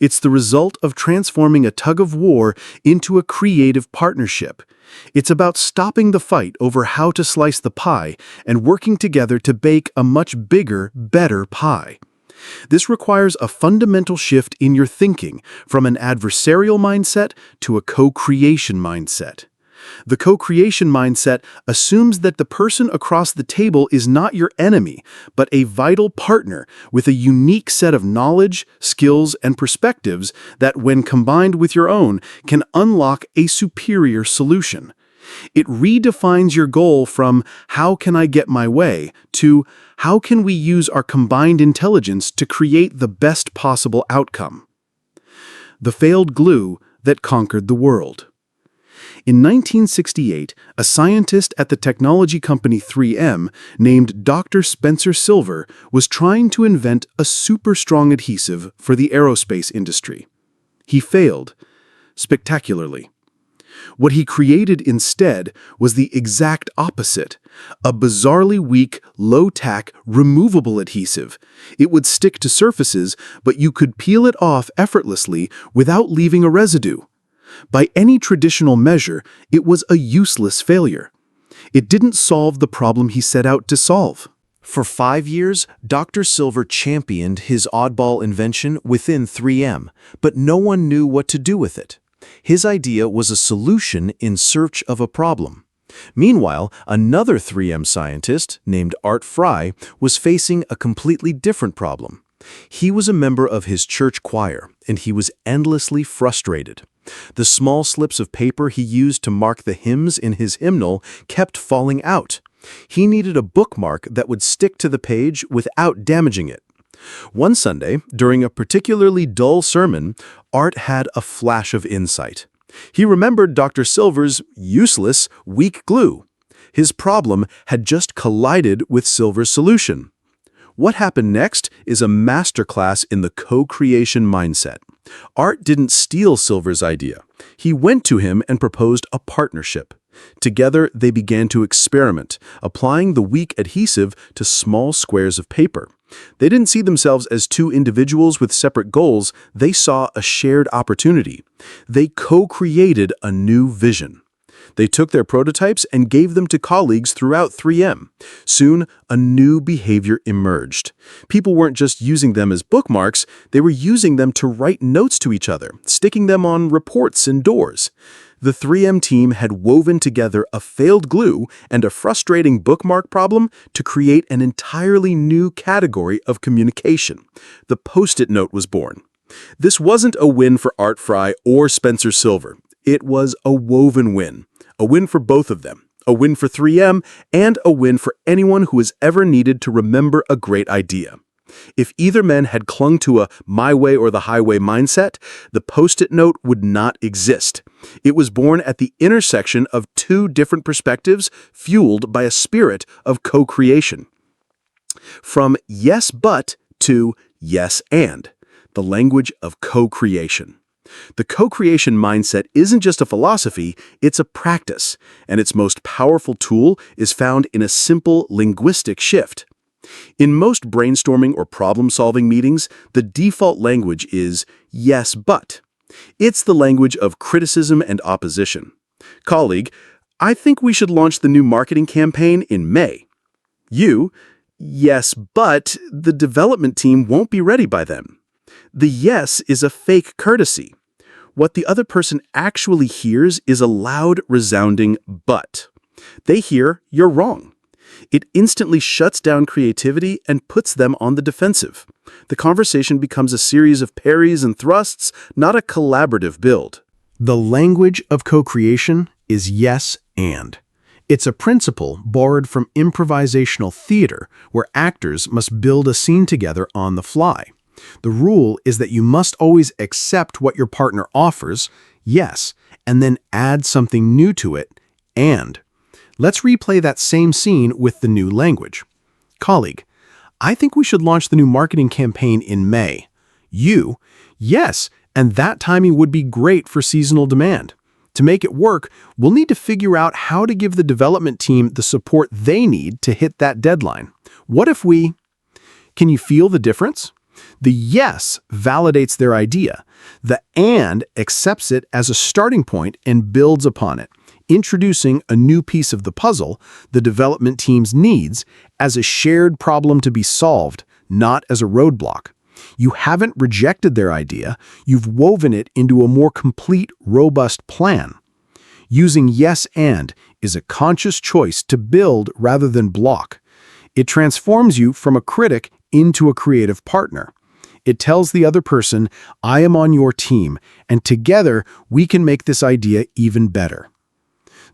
It's the result of transforming a tug-of-war into a creative partnership. It's about stopping the fight over how to slice the pie and working together to bake a much bigger, better pie. This requires a fundamental shift in your thinking from an adversarial mindset to a co-creation mindset. The co-creation mindset assumes that the person across the table is not your enemy, but a vital partner with a unique set of knowledge, skills, and perspectives that, when combined with your own, can unlock a superior solution. It redefines your goal from "how can I get my way" to "how can we use our combined intelligence to create the best possible outcome?" The failed glue that conquered the world. In 1968, a scientist at the technology company 3M named Dr. Spencer Silver was trying to invent a super-strong adhesive for the aerospace industry. He failed, spectacularly. What he created instead was the exact opposite, a bizarrely weak, low-tack, removable adhesive. It would stick to surfaces, but you could peel it off effortlessly without leaving a residue. By any traditional measure, it was a useless failure. It didn't solve the problem he set out to solve. For 5 years, Dr. Silver championed his oddball invention within 3M, but no one knew what to do with it. His idea was a solution in search of a problem. Meanwhile, another 3M scientist, named Art Fry, was facing a completely different problem. He was a member of his church choir, and he was endlessly frustrated. The small slips of paper he used to mark the hymns in his hymnal kept falling out. He needed a bookmark that would stick to the page without damaging it. One Sunday, during a particularly dull sermon, Art had a flash of insight. He remembered Dr. Silver's useless, weak glue. His problem had just collided with Silver's solution. What happened next is a masterclass in the co-creation mindset. Art didn't steal Silver's idea. He went to him and proposed a partnership. Together, they began to experiment, applying the weak adhesive to small squares of paper. They didn't see themselves as two individuals with separate goals. They saw a shared opportunity. They co-created a new vision. They took their prototypes and gave them to colleagues throughout 3M. Soon, a new behavior emerged. People weren't just using them as bookmarks, they were using them to write notes to each other, sticking them on reports and doors. The 3M team had woven together a failed glue and a frustrating bookmark problem to create an entirely new category of communication. The Post-it note was born. This wasn't a win for Art Fry or Spencer Silver. It was a woven win. A win for both of them. A win for 3M, and a win for anyone who has ever needed to remember a great idea. If either man had clung to a my way or the highway mindset, the Post-it note would not exist. It was born at the intersection of two different perspectives, fueled by a spirit of co-creation. From yes but to yes and, the language of co-creation. The co-creation mindset isn't just a philosophy, it's a practice, and its most powerful tool is found in a simple linguistic shift. In most brainstorming or problem-solving meetings, the default language is yes, but. It's the language of criticism and opposition. Colleague, I think we should launch the new marketing campaign in May. You, yes, but the development team won't be ready by then. The yes is a fake courtesy. what the other person actually hears is a loud, resounding but. They hear, "You're wrong." It instantly shuts down creativity and puts them on the defensive. The conversation becomes a series of parries and thrusts, not a collaborative build. The language of co-creation is yes and. It's a principle borrowed from improvisational theater, where actors must build a scene together on the fly. The rule is that you must always accept what your partner offers, yes, and then add something new to it, and. Let's replay that same scene with the new language. Colleague, I think we should launch the new marketing campaign in May. You, yes, and that timing would be great for seasonal demand. To make it work, we'll need to figure out how to give the development team the support they need to hit that deadline. What if we... Can you feel the difference? The yes validates their idea. The and accepts it as a starting point and builds upon it, introducing a new piece of the puzzle, the development team's needs, as a shared problem to be solved, not as a roadblock. You haven't rejected their idea, you've woven it into a more complete, robust plan. Using yes and is a conscious choice to build rather than block. It transforms you from a critic into a creative partner. It tells the other person, I am on your team, and together we can make this idea even better.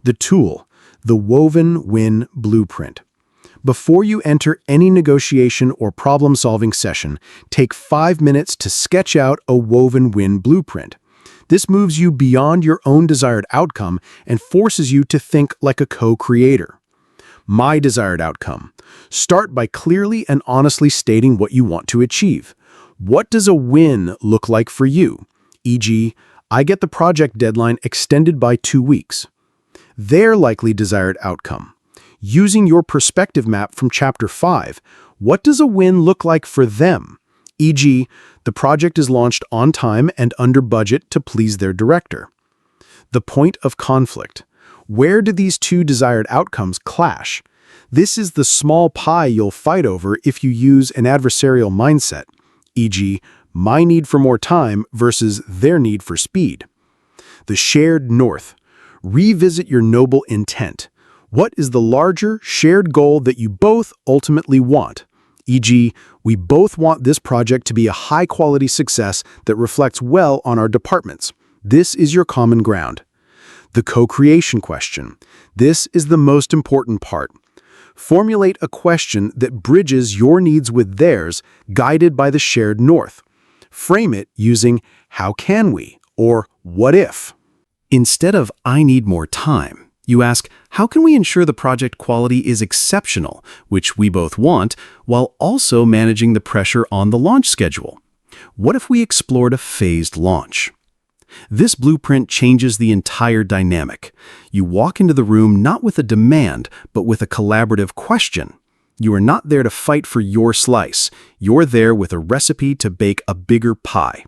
The tool, the woven win blueprint. Before you enter any negotiation or problem-solving session, take 5 minutes to sketch out a woven win blueprint. This moves you beyond your own desired outcome and forces you to think like a co-creator. My desired outcome. Start by clearly and honestly stating what you want to achieve. What does a win look like for you? E.g., I get the project deadline extended by 2 weeks. Their likely desired outcome. Using your perspective map from Chapter 5, what does a win look like for them? E.g., the project is launched on time and under budget to please their director. The point of conflict. Where do these two desired outcomes clash? This is the small pie you'll fight over if you use an adversarial mindset, e.g., my need for more time versus their need for speed. The shared north. Revisit your noble intent. What is the larger, shared goal that you both ultimately want? E.g., we both want this project to be a high-quality success that reflects well on our departments. This is your common ground. The co-creation question. This is the most important part. Formulate a question that bridges your needs with theirs, guided by the shared north. Frame it using, how can we? Or what if? Instead of, I need more time, you ask, how can we ensure the project quality is exceptional, which we both want, while also managing the pressure on the launch schedule? What if we explored a phased launch? This blueprint changes the entire dynamic. You walk into the room not with a demand, but with a collaborative question. You are not there to fight for your slice. You're there with a recipe to bake a bigger pie.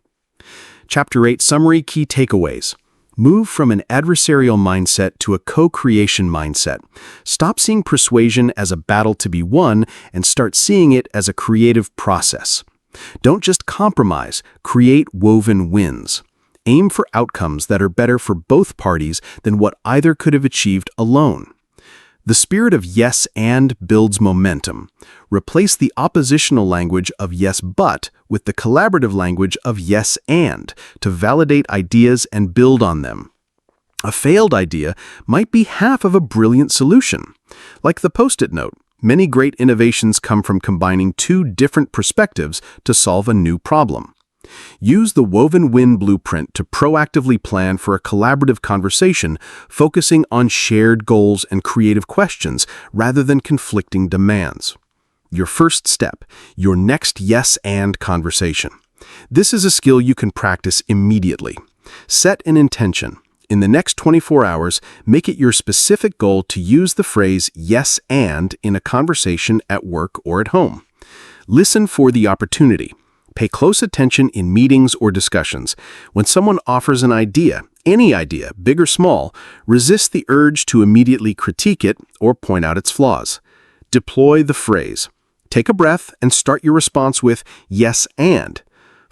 Chapter 8 Summary Key Takeaways. Move from an adversarial mindset to a co-creation mindset. Stop seeing persuasion as a battle to be won and start seeing it as a creative process. Don't just compromise, create woven wins. Aim for outcomes that are better for both parties than what either could have achieved alone. The spirit of yes and builds momentum. Replace the oppositional language of yes but with the collaborative language of yes and to validate ideas and build on them. A failed idea might be half of a brilliant solution. Like the Post-it note, many great innovations come from combining two different perspectives to solve a new problem. Use the woven win blueprint to proactively plan for a collaborative conversation, focusing on shared goals and creative questions rather than conflicting demands. Your first step, your next yes and conversation. This is a skill you can practice immediately. Set an intention. In the next 24 hours, make it your specific goal to use the phrase yes and in a conversation at work or at home. Listen for the opportunity. Pay close attention in meetings or discussions. When someone offers an idea, any idea, big or small, resist the urge to immediately critique it or point out its flaws. Deploy the phrase. Take a breath and start your response with yes and.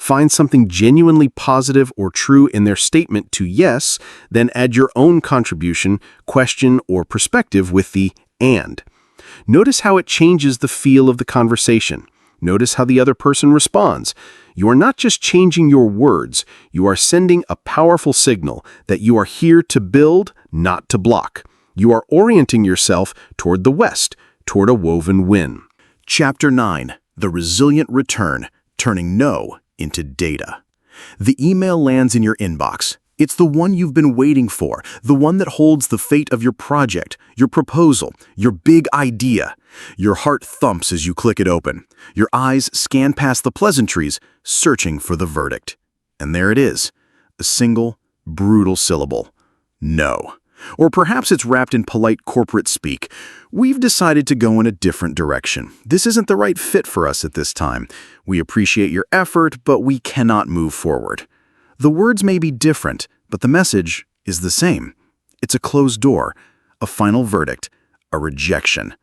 Find something genuinely positive or true in their statement to yes, then add your own contribution, question, or perspective with the and. Notice how it changes the feel of the conversation. Notice how the other person responds. You are not just changing your words, you are sending a powerful signal that you are here to build, not to block. You are orienting yourself toward the West, toward a woven win. Chapter 9. The Resilient Return, Turning No into Data. The email lands in your inbox. It's the one you've been waiting for, the one that holds the fate of your project, your proposal, your big idea. Your heart thumps as you click it open. Your eyes scan past the pleasantries, searching for the verdict. And there it is, a single, brutal syllable. No. Or perhaps it's wrapped in polite corporate speak. We've decided to go in a different direction. This isn't the right fit for us at this time. We appreciate your effort, but we cannot move forward. The words may be different, but the message is the same. It's a closed door, a final verdict, a rejection.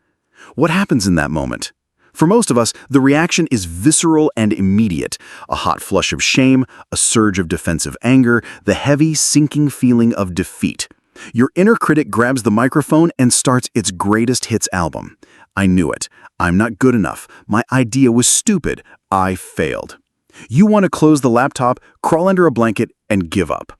What happens in that moment? For most of us, the reaction is visceral and immediate. A hot flush of shame, a surge of defensive anger, the heavy, sinking feeling of defeat. Your inner critic grabs the microphone and starts its greatest hits album. I knew it. I'm not good enough. My idea was stupid. I failed. You want to close the laptop, crawl under a blanket, and give up.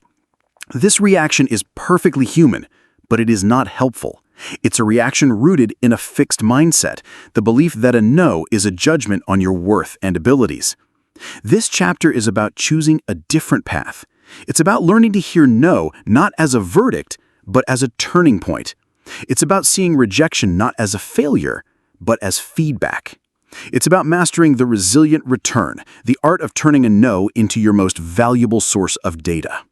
This reaction is perfectly human, but it is not helpful. It's a reaction rooted in a fixed mindset, the belief that a no is a judgment on your worth and abilities. This chapter is about choosing a different path. It's about learning to hear no not as a verdict, but as a turning point. It's about seeing rejection not as a failure, but as feedback. It's about mastering the resilient return, the art of turning a no into your most valuable source of data.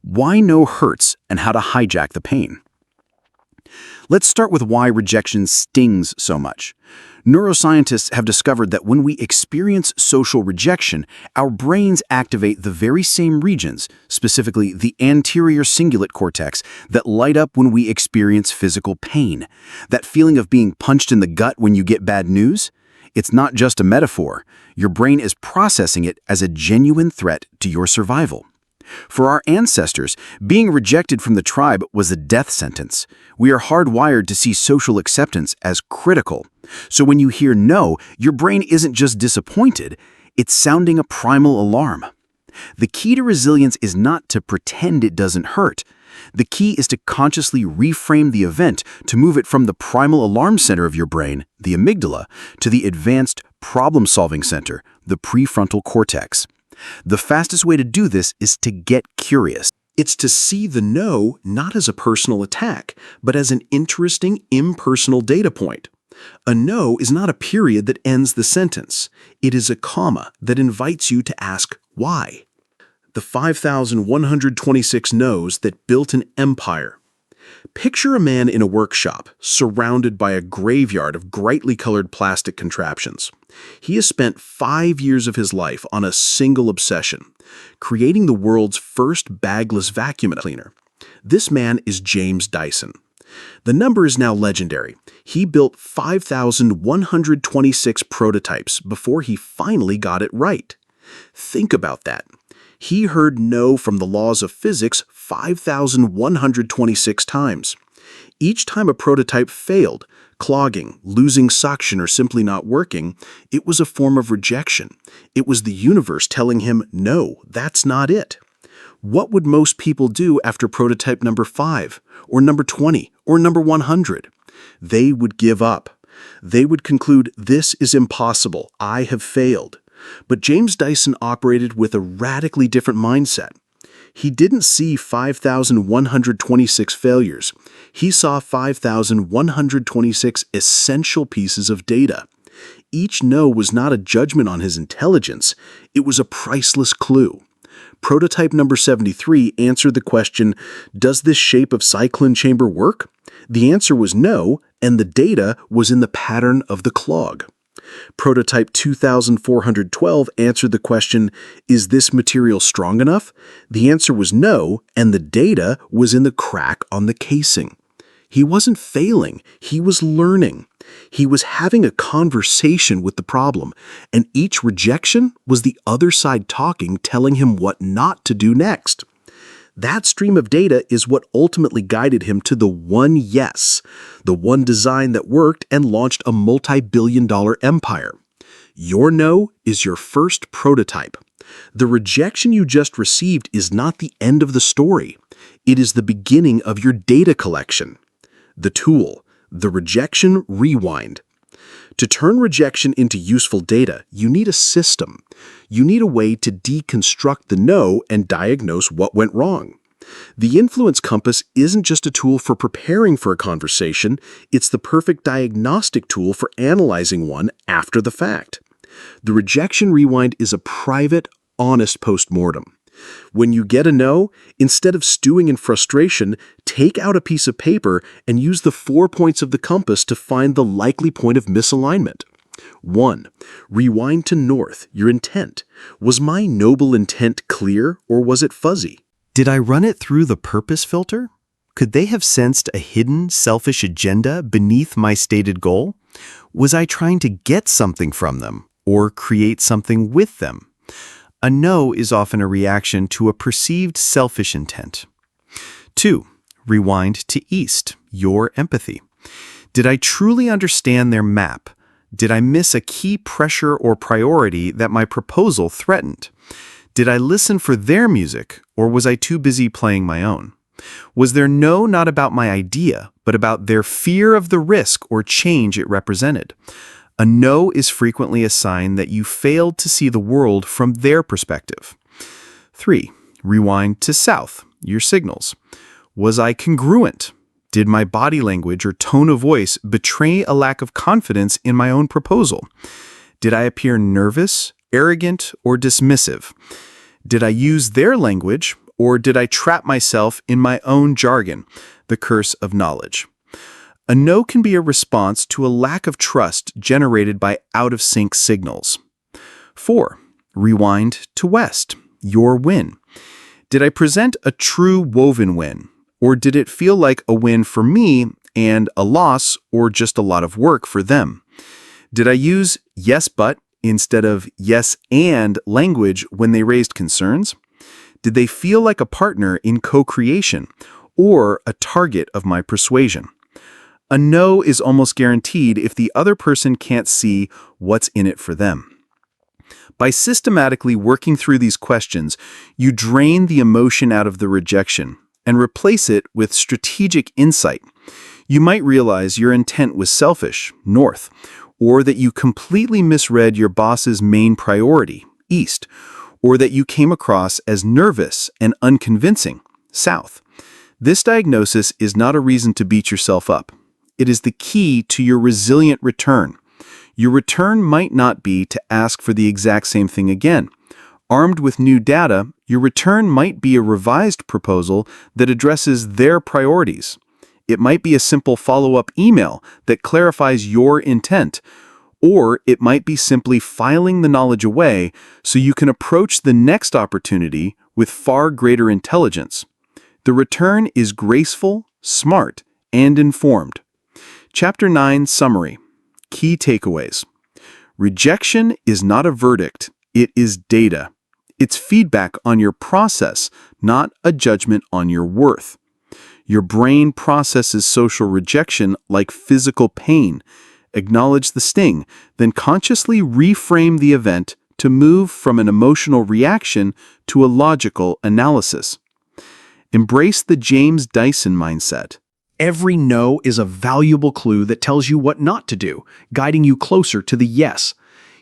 Why no hurts and how to hijack the pain. Let's start with why rejection stings so much. Neuroscientists have discovered that when we experience social rejection, our brains activate the very same regions, specifically the anterior cingulate cortex, that light up when we experience physical pain. That feeling of being punched in the gut when you get bad news? It's not just a metaphor. Your brain is processing it as a genuine threat to your survival. For our ancestors, being rejected from the tribe was a death sentence. We are hardwired to see social acceptance as critical. So when you hear no, your brain isn't just disappointed, it's sounding a primal alarm. The key to resilience is not to pretend it doesn't hurt. The key is to consciously reframe the event to move it from the primal alarm center of your brain, the amygdala, to the advanced problem-solving center, the prefrontal cortex. The fastest way to do this is to get curious. It's to see the no not as a personal attack, but as an interesting, impersonal data point. A no is not a period that ends the sentence. It is a comma that invites you to ask why. The 5,126 no's that built an empire. Picture a man in a workshop, surrounded by a graveyard of brightly colored plastic contraptions. He has spent 5 years of his life on a single obsession, creating the world's first bagless vacuum cleaner. This man is James Dyson. The number is now legendary. He built 5,126 prototypes before he finally got it right. Think about that. He heard no from the laws of physics 5,126 times. Each time a prototype failed, clogging, losing suction, or simply not working, it was a form of rejection. It was the universe telling him, no, that's not it. What would most people do after prototype number 5, or number 20, or number 100? They would give up. They would conclude, this is impossible, I have failed. But James Dyson operated with a radically different mindset. He didn't see 5,126 failures. He saw 5,126 essential pieces of data. Each no was not a judgment on his intelligence. It was a priceless clue. Prototype number 73 answered the question, does this shape of cyclone chamber work? The answer was no, and the data was in the pattern of the clog. Prototype 2412 answered the question, is this material strong enough? The answer was no, and the data was in the crack on the casing. He wasn't failing, he was learning. He was having a conversation with the problem, and each rejection was the other side talking, telling him what not to do next. That stream of data is what ultimately guided him to the one yes, the one design that worked and launched a multi-billion-dollar empire. Your no is your first prototype. The rejection you just received is not the end of the story. It is the beginning of your data collection. The tool, the rejection rewind. To turn rejection into useful data, you need a system. You need a way to deconstruct the no and diagnose what went wrong. The influence compass isn't just a tool for preparing for a conversation, it's the perfect diagnostic tool for analyzing one after the fact. The rejection rewind is a private, honest postmortem. When you get a no, instead of stewing in frustration, take out a piece of paper and use the 4 points of the compass to find the likely point of misalignment. 1. Rewind to north, your intent. Was my noble intent clear or was it fuzzy? Did I run it through the purpose filter? Could they have sensed a hidden, selfish agenda beneath my stated goal? Was I trying to get something from them or create something with them? A no is often a reaction to a perceived selfish intent. 2. Rewind to east, your empathy. Did I truly understand their map? Did I miss a key pressure or priority that my proposal threatened? Did I listen for their music, or was I too busy playing my own? Was their no not about my idea, but about their fear of the risk or change it represented? A no is frequently a sign that you failed to see the world from their perspective. 3. Rewind to south, your signals. Was I congruent? Did my body language or tone of voice betray a lack of confidence in my own proposal? Did I appear nervous, arrogant, or dismissive? Did I use their language, or did I trap myself in my own jargon, the curse of knowledge? A no can be a response to a lack of trust generated by out-of-sync signals. 4. Rewind to west, your win. Did I present a true woven win, or did it feel like a win for me and a loss or just a lot of work for them? Did I use yes but instead of yes and language when they raised concerns? Did they feel like a partner in co-creation or a target of my persuasion? A no is almost guaranteed if the other person can't see what's in it for them. By systematically working through these questions, you drain the emotion out of the rejection and replace it with strategic insight. You might realize your intent was selfish, north, or that you completely misread your boss's main priority, east, or that you came across as nervous and unconvincing, south. This diagnosis is not a reason to beat yourself up. It is the key to your resilient return. Your return might not be to ask for the exact same thing again. Armed with new data, your return might be a revised proposal that addresses their priorities. It might be a simple follow-up email that clarifies your intent, or it might be simply filing the knowledge away so you can approach the next opportunity with far greater intelligence. The return is graceful, smart, and informed. Chapter 9 Summary. Key takeaways. Rejection is not a verdict, it is data. It's feedback on your process, not a judgment on your worth. Your brain processes social rejection like physical pain. Acknowledge the sting, then consciously reframe the event to move from an emotional reaction to a logical analysis. Embrace the James Dyson mindset. Every no is a valuable clue that tells you what not to do, guiding you closer to the yes.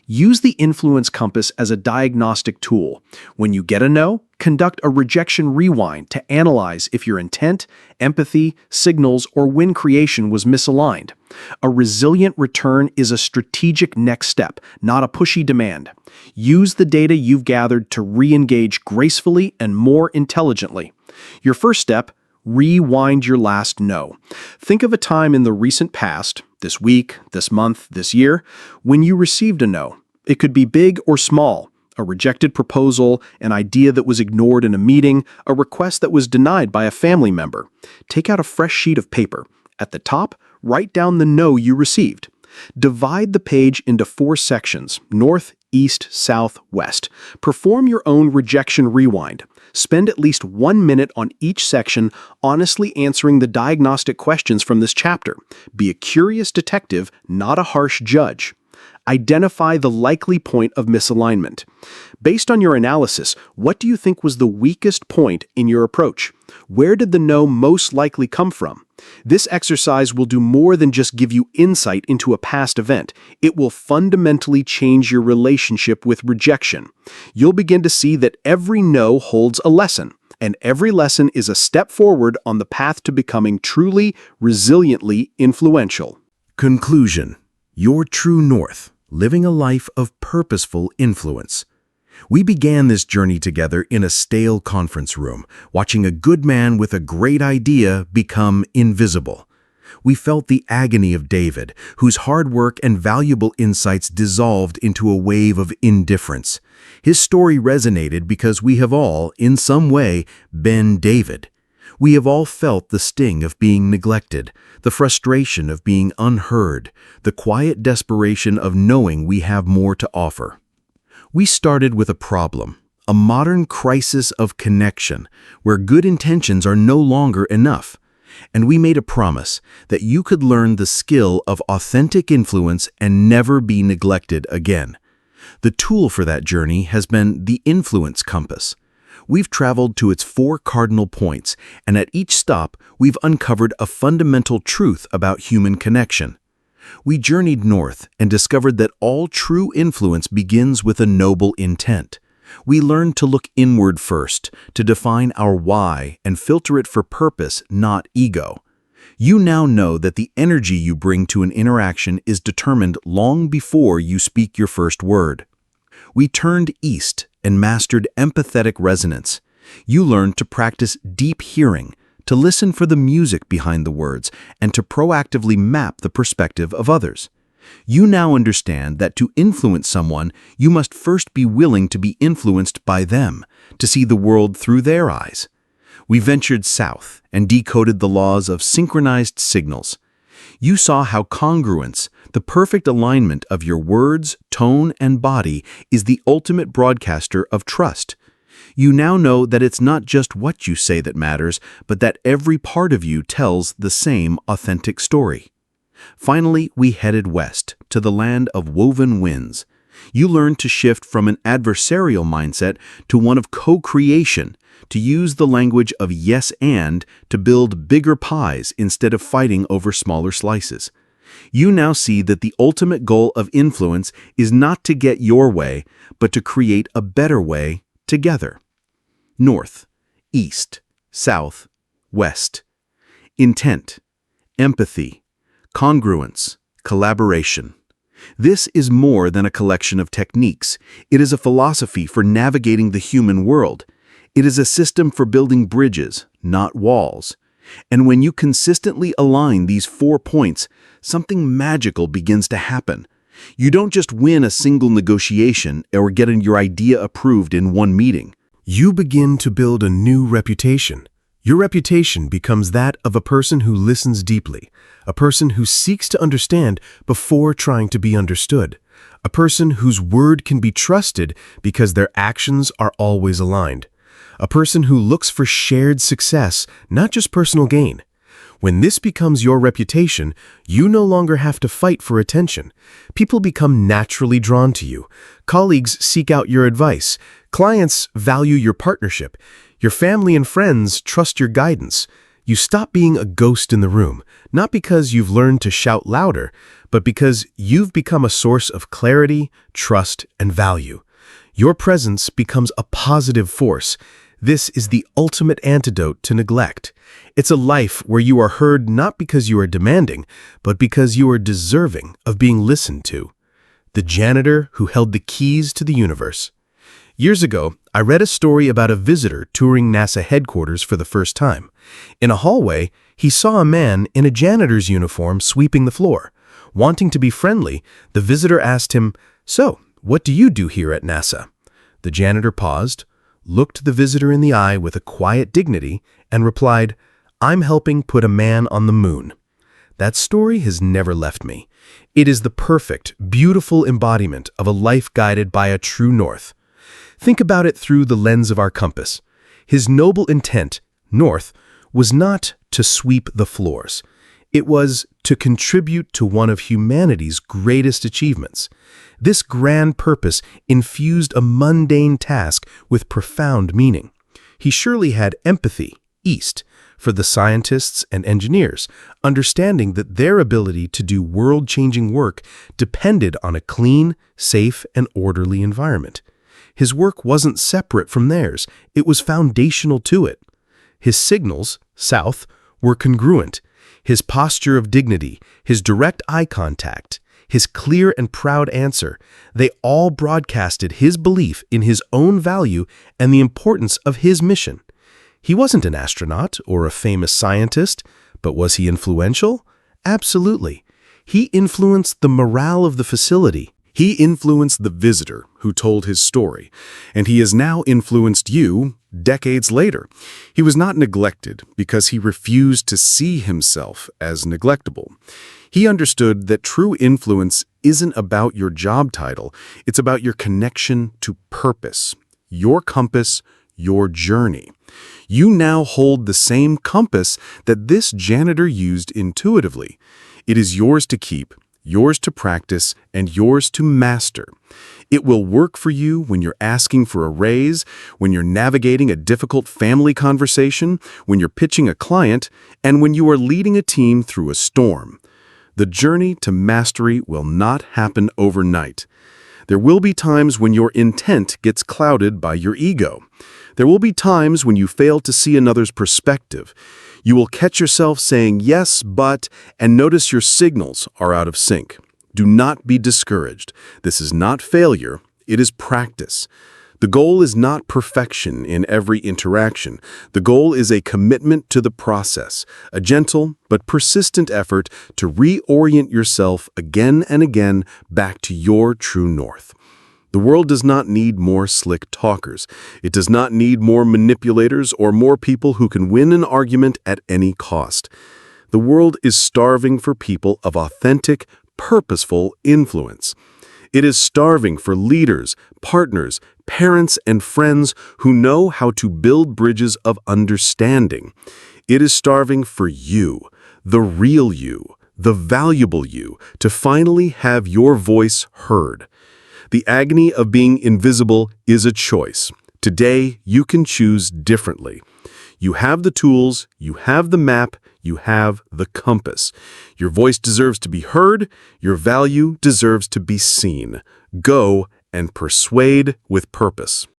Use the influence compass as a diagnostic tool. When you get a no, conduct a rejection rewind to analyze if your intent, empathy, signals, or win creation was misaligned. A resilient return is a strategic next step, not a pushy demand. Use the data you've gathered to re-engage gracefully and more intelligently. Your first step, rewind your last no. Think of a time in the recent past, this week, this month, this year, when you received a no. It could be big or small, a rejected proposal, an idea that was ignored in a meeting, a request that was denied by a family member. Take out a fresh sheet of paper. At the top, write down the no you received. Divide the page into 4 sections: north, east, south, west. Perform your own rejection rewind. Spend at least 1 minute on each section honestly answering the diagnostic questions from this chapter. Be a curious detective, not a harsh judge. Identify the likely point of misalignment. Based on your analysis, what do you think was the weakest point in your approach? Where did the no most likely come from? This exercise will do more than just give you insight into a past event. It will fundamentally change your relationship with rejection. You'll begin to see that every no holds a lesson, and every lesson is a step forward on the path to becoming truly, resiliently influential. Conclusion. Your true north. Living a life of purposeful influence. We began this journey together in a stale conference room, watching a good man with a great idea become invisible. We felt the agony of David, whose hard work and valuable insights dissolved into a wave of indifference. His story resonated because we have all, in some way, been David. We have all felt the sting of being neglected, the frustration of being unheard, the quiet desperation of knowing we have more to offer. We started with a problem, a modern crisis of connection, where good intentions are no longer enough. And we made a promise that you could learn the skill of authentic influence and never be neglected again. The tool for that journey has been the influence compass. We've traveled to its 4 cardinal points, and at each stop, we've uncovered a fundamental truth about human connection. We journeyed north and discovered that all true influence begins with a noble intent. We learned to look inward first, to define our why and filter it for purpose, not ego. You now know that the energy you bring to an interaction is determined long before you speak your first word. We turned east and mastered empathetic resonance. You learned to practice deep hearing, to listen for the music behind the words, and to proactively map the perspective of others. You now understand that to influence someone, you must first be willing to be influenced by them, to see the world through their eyes. We ventured south and decoded the laws of synchronized signals. You saw how congruence, the perfect alignment of your words, tone, and body, is the ultimate broadcaster of trust. You now know that it's not just what you say that matters, but that every part of you tells the same authentic story. Finally, we headed west, to the land of woven winds. You learned to shift from an adversarial mindset to one of co-creation, to use the language of yes and to build bigger pies instead of fighting over smaller slices. You now see that the ultimate goal of influence is not to get your way, but to create a better way together. North, east, south, west. Intent, empathy, congruence, collaboration. This is more than a collection of techniques. It is a philosophy for navigating the human world. It is a system for building bridges, not walls. And when you consistently align these 4 points, something magical begins to happen. You don't just win a single negotiation or get your idea approved in one meeting. You begin to build a new reputation. Your reputation becomes that of a person who listens deeply, a person who seeks to understand before trying to be understood, a person whose word can be trusted because their actions are always aligned, a person who looks for shared success, not just personal gain. When this becomes your reputation, you no longer have to fight for attention. People become naturally drawn to you. Colleagues seek out your advice. Clients value your partnership. Your family and friends trust your guidance. You stop being a ghost in the room, not because you've learned to shout louder, but because you've become a source of clarity, trust, and value. Your presence becomes a positive force. This is the ultimate antidote to neglect. It's a life where you are heard not because you are demanding, but because you are deserving of being listened to. The janitor who held the keys to the universe. Years ago, I read a story about a visitor touring NASA headquarters for the first time. In a hallway, he saw a man in a janitor's uniform sweeping the floor. Wanting to be friendly, the visitor asked him, "So, what do you do here at NASA?" The janitor paused, looked the visitor in the eye with a quiet dignity, and replied, "I'm helping put a man on the moon." That story has never left me. It is the perfect, beautiful embodiment of a life guided by a true north. Think about it through the lens of our compass. His noble intent, north, was not to sweep the floors. It was to contribute to one of humanity's greatest achievements. This grand purpose infused a mundane task with profound meaning. He surely had empathy, east, for the scientists and engineers, understanding that their ability to do world-changing work depended on a clean, safe, and orderly environment. His work wasn't separate from theirs, it was foundational to it. His signals, south, were congruent. His posture of dignity, his direct eye contact, his clear and proud answer, they all broadcasted his belief in his own value and the importance of his mission. He wasn't an astronaut or a famous scientist, but was he influential? Absolutely. He influenced the morale of the facility. He influenced the visitor who told his story, and he has now influenced you decades later. He was not neglected because he refused to see himself as neglectable. He understood that true influence isn't about your job title, it's about your connection to purpose, your compass, your journey. You now hold the same compass that this janitor used intuitively. It is yours to keep, yours to practice, and yours to master. It will work for you when you're asking for a raise, when you're navigating a difficult family conversation, when you're pitching a client, and when you are leading a team through a storm. The journey to mastery will not happen overnight. There will be times when your intent gets clouded by your ego. There will be times when you fail to see another's perspective. You will catch yourself saying yes, but, and notice your signals are out of sync. Do not be discouraged. This is not failure, it is practice. The goal is not perfection in every interaction. The goal is a commitment to the process, a gentle but persistent effort to reorient yourself again and again back to your true north. The world does not need more slick talkers. It does not need more manipulators or more people who can win an argument at any cost. The world is starving for people of authentic, purposeful influence. It is starving for leaders, partners, parents, and friends who know how to build bridges of understanding. It is starving for you, the real you, the valuable you, to finally have your voice heard. The agony of being invisible is a choice. Today, you can choose differently. You have the tools, you have the map, you have the compass. Your voice deserves to be heard, your value deserves to be seen. Go and persuade with purpose.